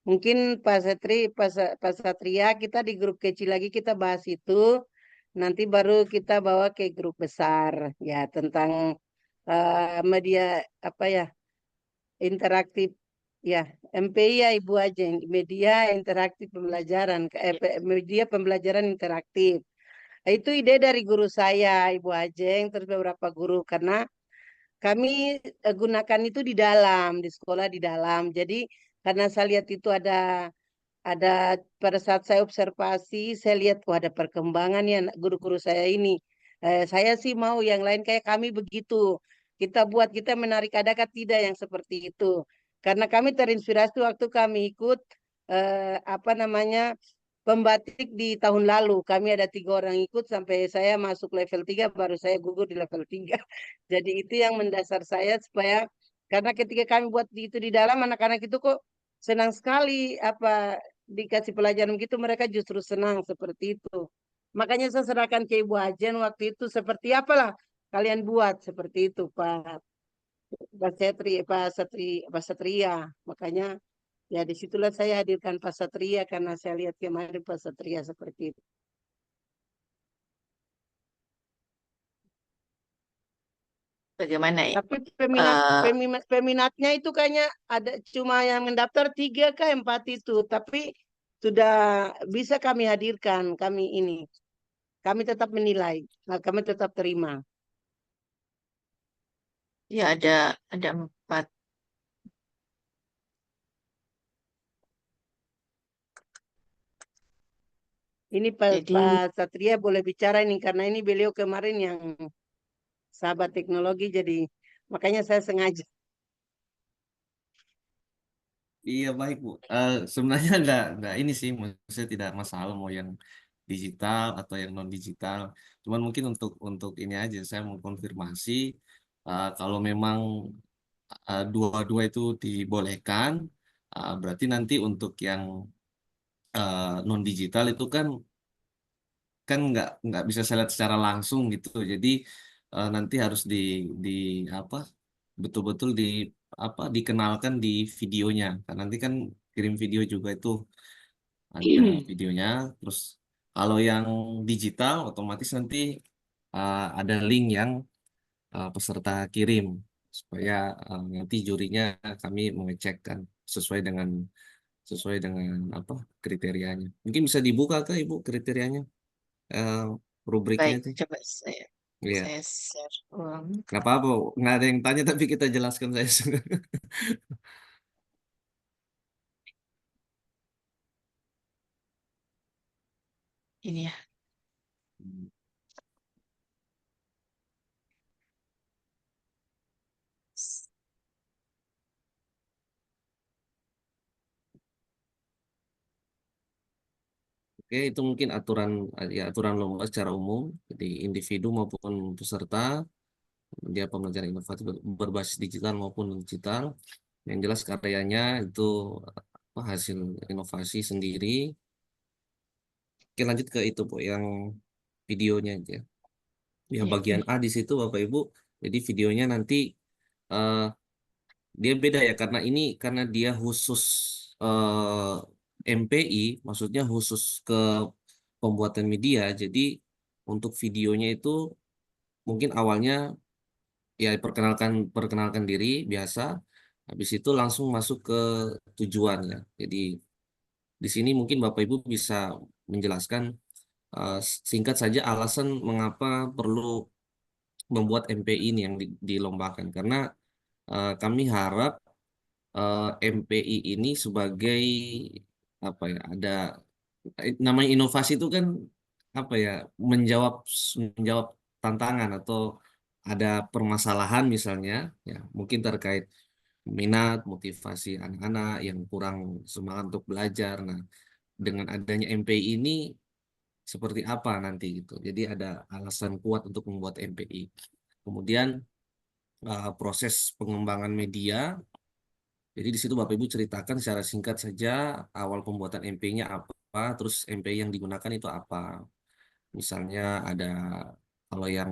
mungkin Pak Satria kita di grup kecil lagi kita bahas itu. Nanti baru kita bawa ke grup besar ya tentang media apa ya interaktif ya MPI ya Ibu aja media interaktif pembelajaran media pembelajaran interaktif. Nah, itu ide dari guru saya, Ibu Ajeng, terus beberapa guru karena kami gunakan itu di dalam, di sekolah di dalam. Jadi karena saya lihat itu ada pada saat saya observasi, saya lihat wah ada perkembangan ya guru-guru saya ini. Saya sih mau yang lain kayak kami begitu. Kita buat kita menarik adakah tidak yang seperti itu. Karena kami terinspirasi waktu kami ikut apa namanya pembatik di tahun lalu. Kami ada 3 orang ikut sampai saya masuk level 3 baru saya gugur di level 3. Jadi itu yang mendasar saya supaya karena ketika kami buat itu di dalam anak-anak itu kok senang sekali apa dikasih pelajaran gitu mereka justru senang seperti itu. Makanya saya serahkan ke Ibu Ajen waktu itu seperti apalah kalian buat seperti itu Pak Satria. Makanya ya disitulah saya hadirkan Pak Satria karena saya lihat kemarin Pak Satria seperti itu. Bagaimana Tapi Ibu? peminatnya itu kayaknya ada cuma yang mendaftar 3 ke 4 itu. Tapi sudah bisa kami hadirkan kami ini. Kami tetap menilai. Nah, kami tetap terima. Ya ada 4. Ini Jadi Pak Satria boleh bicara ini karena ini beliau kemarin yang sahabat teknologi jadi makanya saya sengaja. Iya baik Bu. Sebenarnya nggak ini sih, maksudnya tidak masalah mau yang digital atau yang non digital. Cuman mungkin untuk ini aja saya mau konfirmasi kalau memang dua-dua itu dibolehkan, berarti nanti untuk yang non digital itu kan nggak bisa saya lihat secara langsung gitu. Jadi nanti harus di apa betul-betul di apa dikenalkan di videonya. Kan nanti kan kirim video juga itu ada videonya. Terus kalau yang digital otomatis nanti ada link yang peserta kirim supaya nanti jurinya kami mengecek kan sesuai dengan sesuai dengan apa kriterianya. Mungkin bisa dibuka ke Ibu kriterianya, eh, rubriknya baik, itu. coba saya Iya, saya share ulang. nggak apa-apa, nggak ada yang tanya tapi kita jelaskan saya. Ini ya. Oke, itu mungkin aturan lomba secara umum, jadi individu maupun peserta, dia pembelajaran inovatif berbasis digital maupun digital. Yang jelas karyanya itu hasil inovasi sendiri. Oke, lanjut ke itu Bu, yang videonya aja. Ya, Iya. bagian A di situ Bapak Ibu. Jadi videonya nanti eh, dia beda ya karena dia khusus MPI, maksudnya khusus ke pembuatan media. Jadi untuk videonya itu mungkin awalnya ya perkenalkan diri biasa. Habis itu langsung masuk ke tujuan ya. Jadi di sini mungkin Bapak Ibu bisa menjelaskan singkat saja alasan mengapa perlu membuat MPI ini yang dilombakan. Karena kami harap MPI ini sebagai apa ya, ada namanya inovasi itu kan apa ya, menjawab menjawab tantangan atau ada permasalahan misalnya ya, mungkin terkait minat motivasi anak-anak yang kurang semangat untuk belajar. Nah, dengan adanya MPI ini seperti apa nanti gitu. Jadi ada alasan kuat untuk membuat MPI. Kemudian proses pengembangan media. Jadi di situ Bapak Ibu ceritakan secara singkat saja awal pembuatan MP-nya apa, terus MP yang digunakan itu apa. Misalnya ada, kalau yang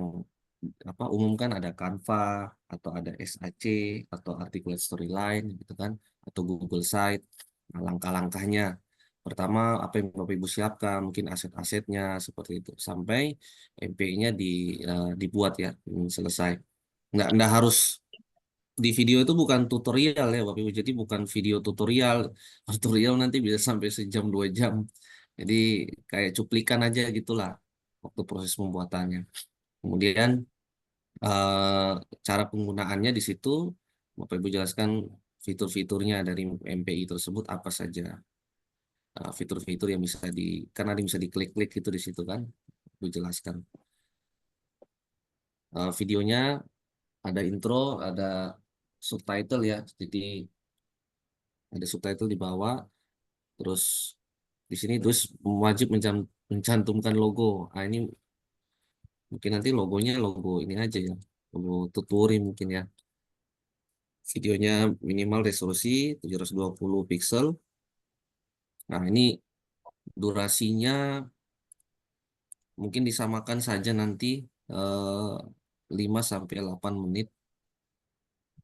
apa umum kan ada Canva atau ada SAC atau Articulate Storyline gitu kan, atau Google Site. Nah, langkah-langkahnya pertama apa yang Bapak Ibu siapkan, mungkin aset-asetnya seperti itu sampai MP-nya dibuat ya, selesai. Nggak harus di video itu bukan tutorial ya Bapak Ibu. Jadi bukan video tutorial. Tutorial nanti bisa sampai sejam 2 jam. Jadi kayak cuplikan aja gitulah waktu proses pembuatannya. Kemudian eh, cara penggunaannya di situ Bapak Ibu jelaskan fitur-fiturnya dari MPI tersebut apa saja. Fitur-fitur yang bisa karena bisa diklik-klik gitu di situ kan. Ibu jelaskan. Videonya ada intro, ada subtitle ya. Jadi ada subtitle di bawah. Terus di sini terus wajib mencantumkan logo. Ah, ini mungkin nanti logonya logo ini aja ya, logo tuturi mungkin ya. Videonya minimal resolusi 720 pixel. Nah, ini durasinya mungkin disamakan saja nanti eh, 5 sampai 8 menit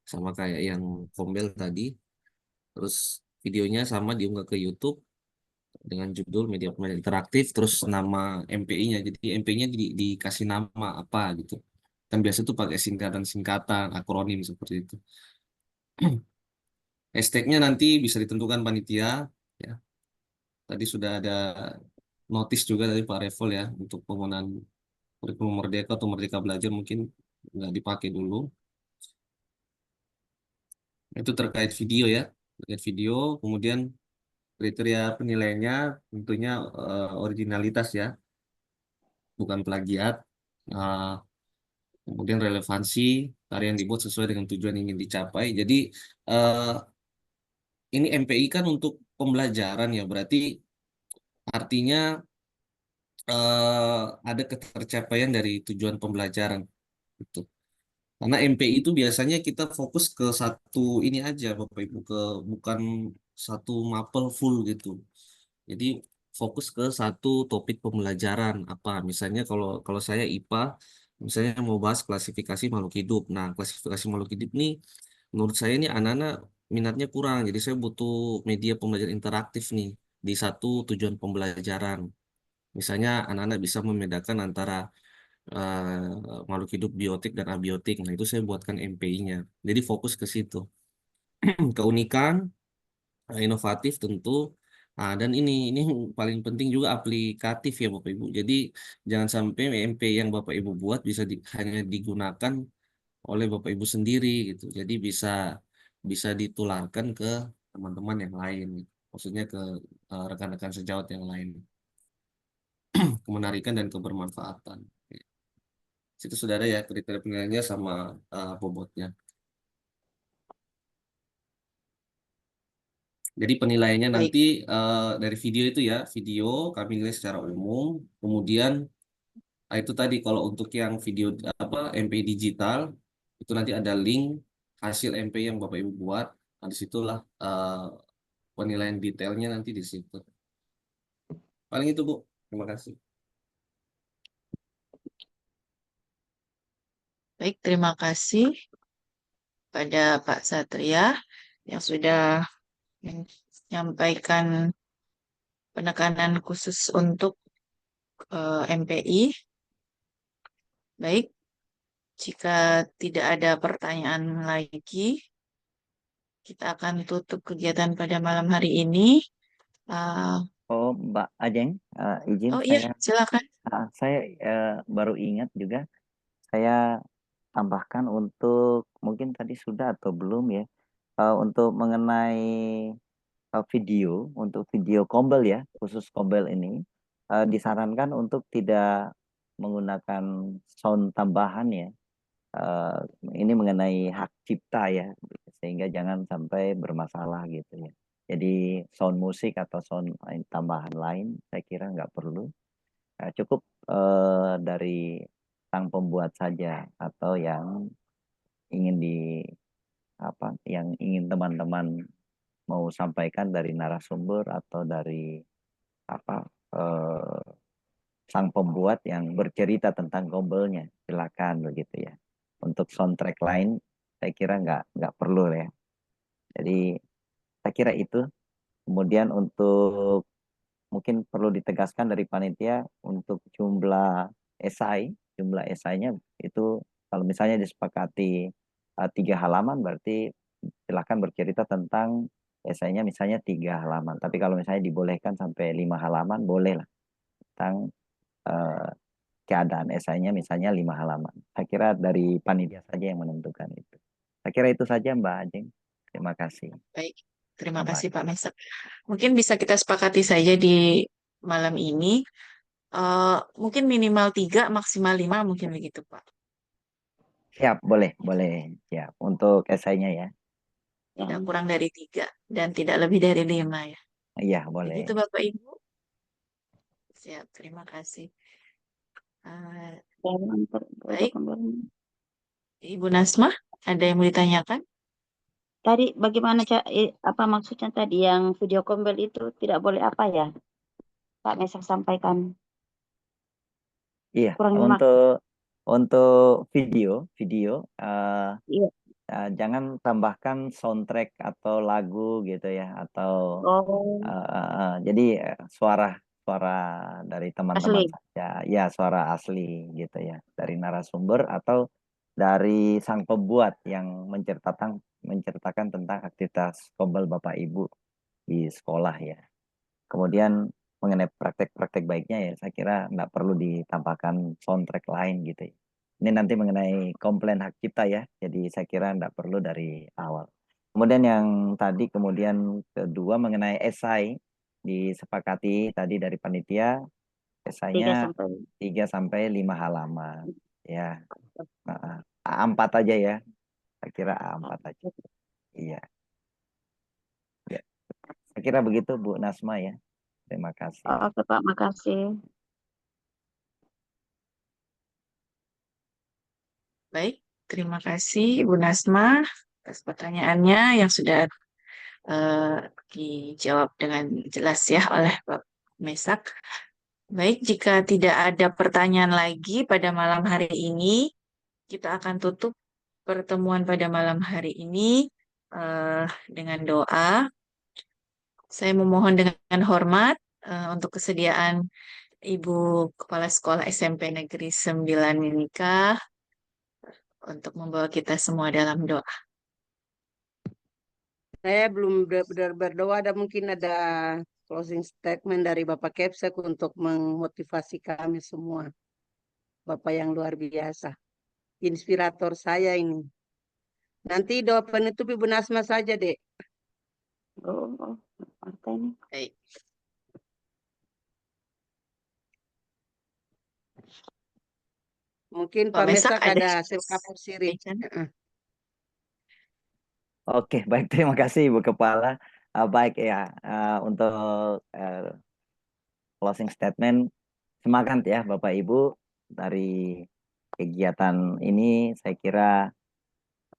sama kayak yang Kombel tadi. Terus videonya sama diunggah ke YouTube dengan judul media pembelajaran interaktif terus nama MPI-nya. Jadi MPI-nya dikasih nama apa gitu. Kan biasa tuh pakai singkatan-singkatan, akronim seperti itu. Hashtag-nya nanti bisa ditentukan panitia ya. Tadi sudah ada notis juga dari Pak Revel ya untuk penggunaan kurikulum Merdeka atau Merdeka Belajar mungkin nggak dipakai dulu. Itu terkait video ya. Terkait video, kemudian kriteria penilaiannya tentunya originalitas ya, bukan plagiat. Eh, Kemudian relevansi karya yang dibuat sesuai dengan tujuan yang ingin dicapai. Jadi eh, ini MPI kan untuk pembelajaran ya, berarti artinya ada ketercapaian dari tujuan pembelajaran itu. Karena MPI itu biasanya kita fokus ke satu ini aja, Bapak Ibu, bukan satu mapel full gitu. Jadi fokus ke satu topik pembelajaran apa. Misalnya kalau kalau saya IPA, misalnya mau bahas klasifikasi makhluk hidup. Nah, klasifikasi makhluk hidup nih menurut saya ini anak-anak minatnya kurang. Jadi saya butuh media pembelajaran interaktif nih di satu tujuan pembelajaran. Misalnya anak-anak bisa membedakan antara makhluk hidup biotik dan abiotik. Nah, itu saya buatkan MPI-nya. Jadi fokus ke situ. Keunikan, inovatif tentu. Nah, dan ini yang paling penting juga aplikatif ya Bapak Ibu. Jadi jangan sampai MP yang Bapak Ibu buat bisa hanya digunakan oleh Bapak Ibu sendiri gitu. Jadi bisa bisa ditularkan ke teman-teman yang lain. Maksudnya ke rekan-rekan sejawat yang lain. Kemenarikan dan kebermanfaatan. Situ sudah ada ya kriteria penilaiannya sama bobotnya. Jadi penilaiannya Baik. nanti dari video itu ya, video kami nilai secara umum. Kemudian itu tadi kalau untuk yang video apa MP digital itu nanti ada link hasil MP yang Bapak Ibu buat. Nah, disitulah penilaian detailnya nanti di situ. Paling itu Bu. Terima kasih. Baik, terima kasih pada Pak Satria yang sudah menyampaikan penekanan khusus untuk MPI. Baik, jika tidak ada pertanyaan lagi, kita akan tutup kegiatan pada malam hari ini. Oh, Mbak Ajeng, izin Oh iya, silakan. saya baru ingat juga, saya tambahkan untuk mungkin tadi sudah atau belum ya, untuk mengenai video, untuk video kombel ya, khusus kombel ini, disarankan untuk tidak menggunakan sound tambahan ya. Ini mengenai hak cipta ya, sehingga jangan sampai bermasalah gitu ya. Jadi sound musik atau sound tambahan lain saya kira nggak perlu. Cukup dari sang pembuat saja atau yang ingin yang ingin teman-teman mau sampaikan dari narasumber atau dari sang pembuat yang bercerita tentang gombelnya, silakan begitu ya. Untuk soundtrack lain saya kira nggak perlu ya. Jadi saya kira itu. Kemudian untuk mungkin perlu ditegaskan dari panitia untuk jumlah esainya itu kalau misalnya disepakati 3 halaman berarti silahkan bercerita tentang esainya misalnya 3 halaman. Tapi kalau misalnya dibolehkan sampai 5 halaman boleh lah tentang keadaan esainya misalnya 5 halaman. Saya kira dari panitia saja yang menentukan itu. Saya kira itu saja Mbak Ajeng. Terima kasih. Baik, terima Selamat. kasih Pak Mesak. Mungkin bisa kita sepakati saja di malam ini. Mungkin minimal 3, maksimal 5, mungkin begitu Pak. Siap, boleh. Siap. Untuk esainya ya. Tidak kurang dari 3 dan tidak lebih dari 5 ya. Iya, boleh. Begitu Bapak Ibu. Siap, terima kasih. Baik, Ibu Nasma, ada yang mau ditanyakan? Tadi bagaimana apa maksudnya tadi yang video kombel itu tidak boleh apa ya? Pak Mesak sampaikan. Iya, Kurang nyimak. untuk video Iya. jangan tambahkan soundtrack atau lagu gitu ya atau Oh, jadi suara dari teman-teman asli. saja ya, suara asli gitu ya dari narasumber atau dari sang pembuat yang menceritakan tentang aktivitas kombel Bapak Ibu di sekolah ya. Kemudian mengenai praktek-praktek baiknya ya saya kira nggak perlu ditambahkan soundtrack lain gitu ya. Ini nanti mengenai komplain hak cipta ya, jadi saya kira nggak perlu dari awal. Kemudian yang tadi kemudian kedua mengenai esai disepakati tadi dari panitia 3 esainya sampai 3 sampai 5 halaman ya. A4 aja ya, saya kira A4 aja. Iya. Ya. Saya kira begitu Bu Nasma ya. Terima kasih. Oke Pak, makasih. Baik, terima kasih Ibu Nasma atas pertanyaannya yang sudah dijawab dengan jelas ya oleh Pak Mesak. Baik, jika tidak ada pertanyaan lagi pada malam hari ini, kita akan tutup pertemuan pada malam hari ini dengan doa. Saya memohon dengan hormat untuk kesediaan Ibu Kepala Sekolah SMP Negeri 9 Mimika untuk membawa kita semua dalam doa. Saya belum berdoa, ada mungkin ada closing statement dari Bapak Kepsek untuk memotivasi kami semua. Bapak yang luar biasa, inspirator saya ini. Nanti doa penutup Ibu Nasma saja, Dek. Baik. Mungkin Pak Pak Mesak Mesak ada silkapur sirih. Oke, baik, terima kasih Ibu Kepala. Baik ya, untuk closing statement, semangat ya Bapak Ibu dari kegiatan ini. Saya kira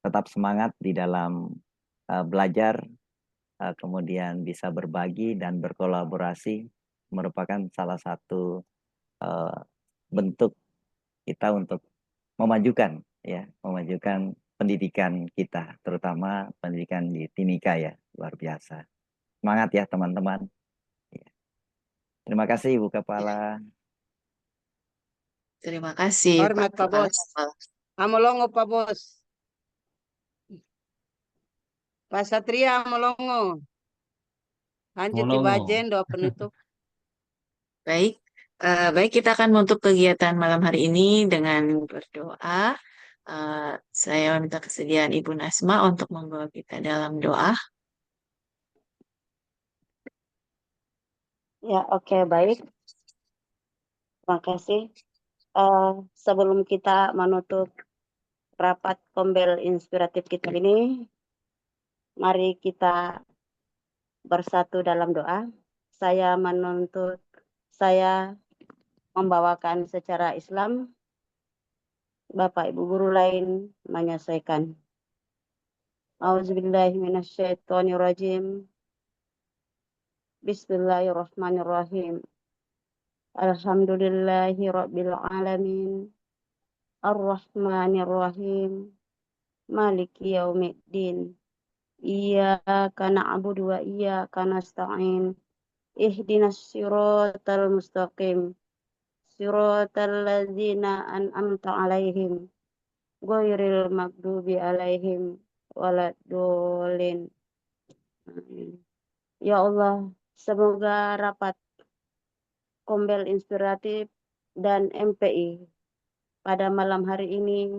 tetap semangat di dalam belajar, kemudian bisa berbagi dan berkolaborasi merupakan salah satu bentuk kita untuk memajukan pendidikan kita, terutama pendidikan di Timika ya, luar biasa. Semangat ya teman-teman. Terima kasih Ibu Kepala. Terima kasih Hormat Pak Pak Kepala Bos. Sekolah. Amolongo Pak Bos. Pak Satria Amolongo. Lanjut di Molongo. Bajen doa penutup. Baik, baik kita akan menutup kegiatan malam hari ini dengan berdoa. Saya minta kesediaan Ibu Nasma untuk membawa kita dalam doa. Ya, oke, baik. Terima kasih. Sebelum kita menutup rapat Kombel Inspiratif kita ini, mari kita bersatu dalam doa. Saya membawakan secara Islam, Bapak Ibu guru lain menyesuaikan. Auzubillahiminasyaitonirrajim. Bismillahirrahmanirrahim. Alhamdulillahi rabbil alamin. Ar-Rahmanirrahim. Maliki yaumiddin. Iyyaka na'budu wa iyyaka nasta'in. Ihdinas siratal mustaqim. Siratal ladzina an'amta 'alaihim. Ghairil maghdubi 'alaihim waladdallin. Amin. Ya Allah, semoga rapat Kombel Inspiratif dan MPI pada malam hari ini,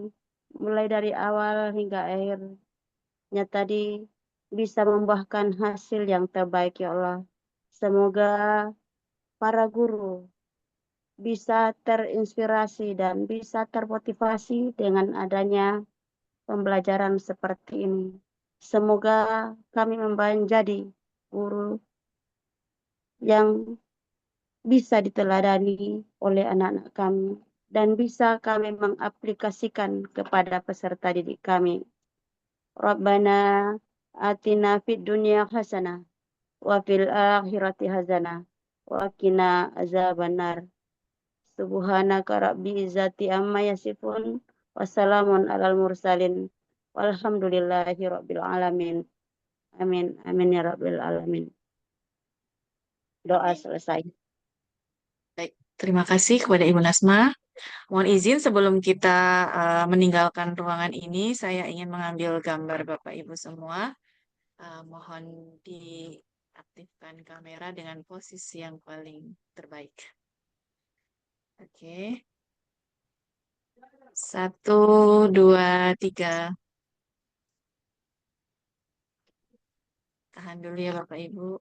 mulai dari awal hingga akhirnya tadi, bisa membuahkan hasil yang terbaik ya Allah. Semoga para guru bisa terinspirasi dan bisa termotivasi dengan adanya pembelajaran seperti ini. Semoga kami menjadi guru yang bisa diteladani oleh anak-anak kami dan bisa kami mengaplikasikan kepada peserta didik kami. Rabbana atina fid dunya hasanah wa fil akhirati hasanah wa qina azabannar. Subhanaka rabbi izzati amma yasifun wassalamun alal mursalin walhamdulillahi rabbil alamin. Amin amin ya rabbil alamin. Doa selesai. Baik, terima kasih kepada Ibu Nasma. Mohon izin sebelum kita meninggalkan ruangan ini, saya ingin mengambil gambar Bapak Ibu semua. Mohon diaktifkan kamera dengan posisi yang paling terbaik. Oke. 1, 2, 3. Tahan dulu ya Bapak Ibu.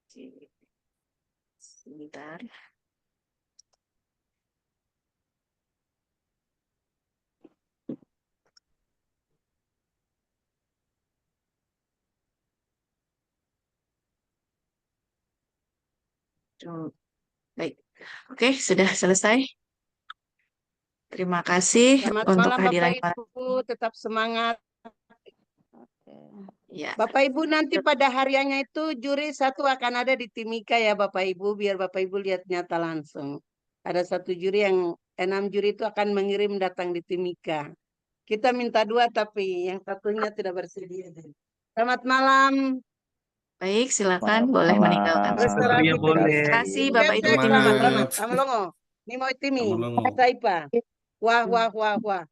Oke. Sebentar. Baik. Oke, sudah selesai. Terima kasih Selamat untuk malam kehadiran Bapak Ibu, tetap semangat. ya. Bapak Ibu nanti pada hariannya itu juri satu akan ada di Timika ya Bapak Ibu, biar Bapak Ibu lihat nyata langsung. Ada satu juri yang 6 juri itu akan mengirim datang di Timika. Kita minta 2 tapi yang satunya tidak bersedia. Selamat malam. Baik, silakan Selamat boleh malam. meninggalkan. Restorasi Iya, boleh. Terima kasih Bapak Ibu Selamat, Timika. selamat. Amolongo. Nimo Timi. Amolongo. Taipa. Wah, wah, wah, wah.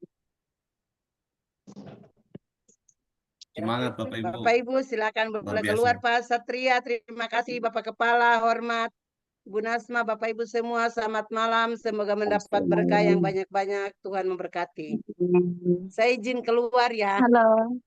Semangat Bapak Ibu. Bapak Ibu silakan Luar boleh biasa. keluar Pak Satria. Terima kasih Bapak Kepala, hormat. Bu Nasma, Bapak Ibu semua, selamat malam. Semoga mendapat berkah yang banyak-banyak. Tuhan memberkati. Saya izin keluar ya. Halo.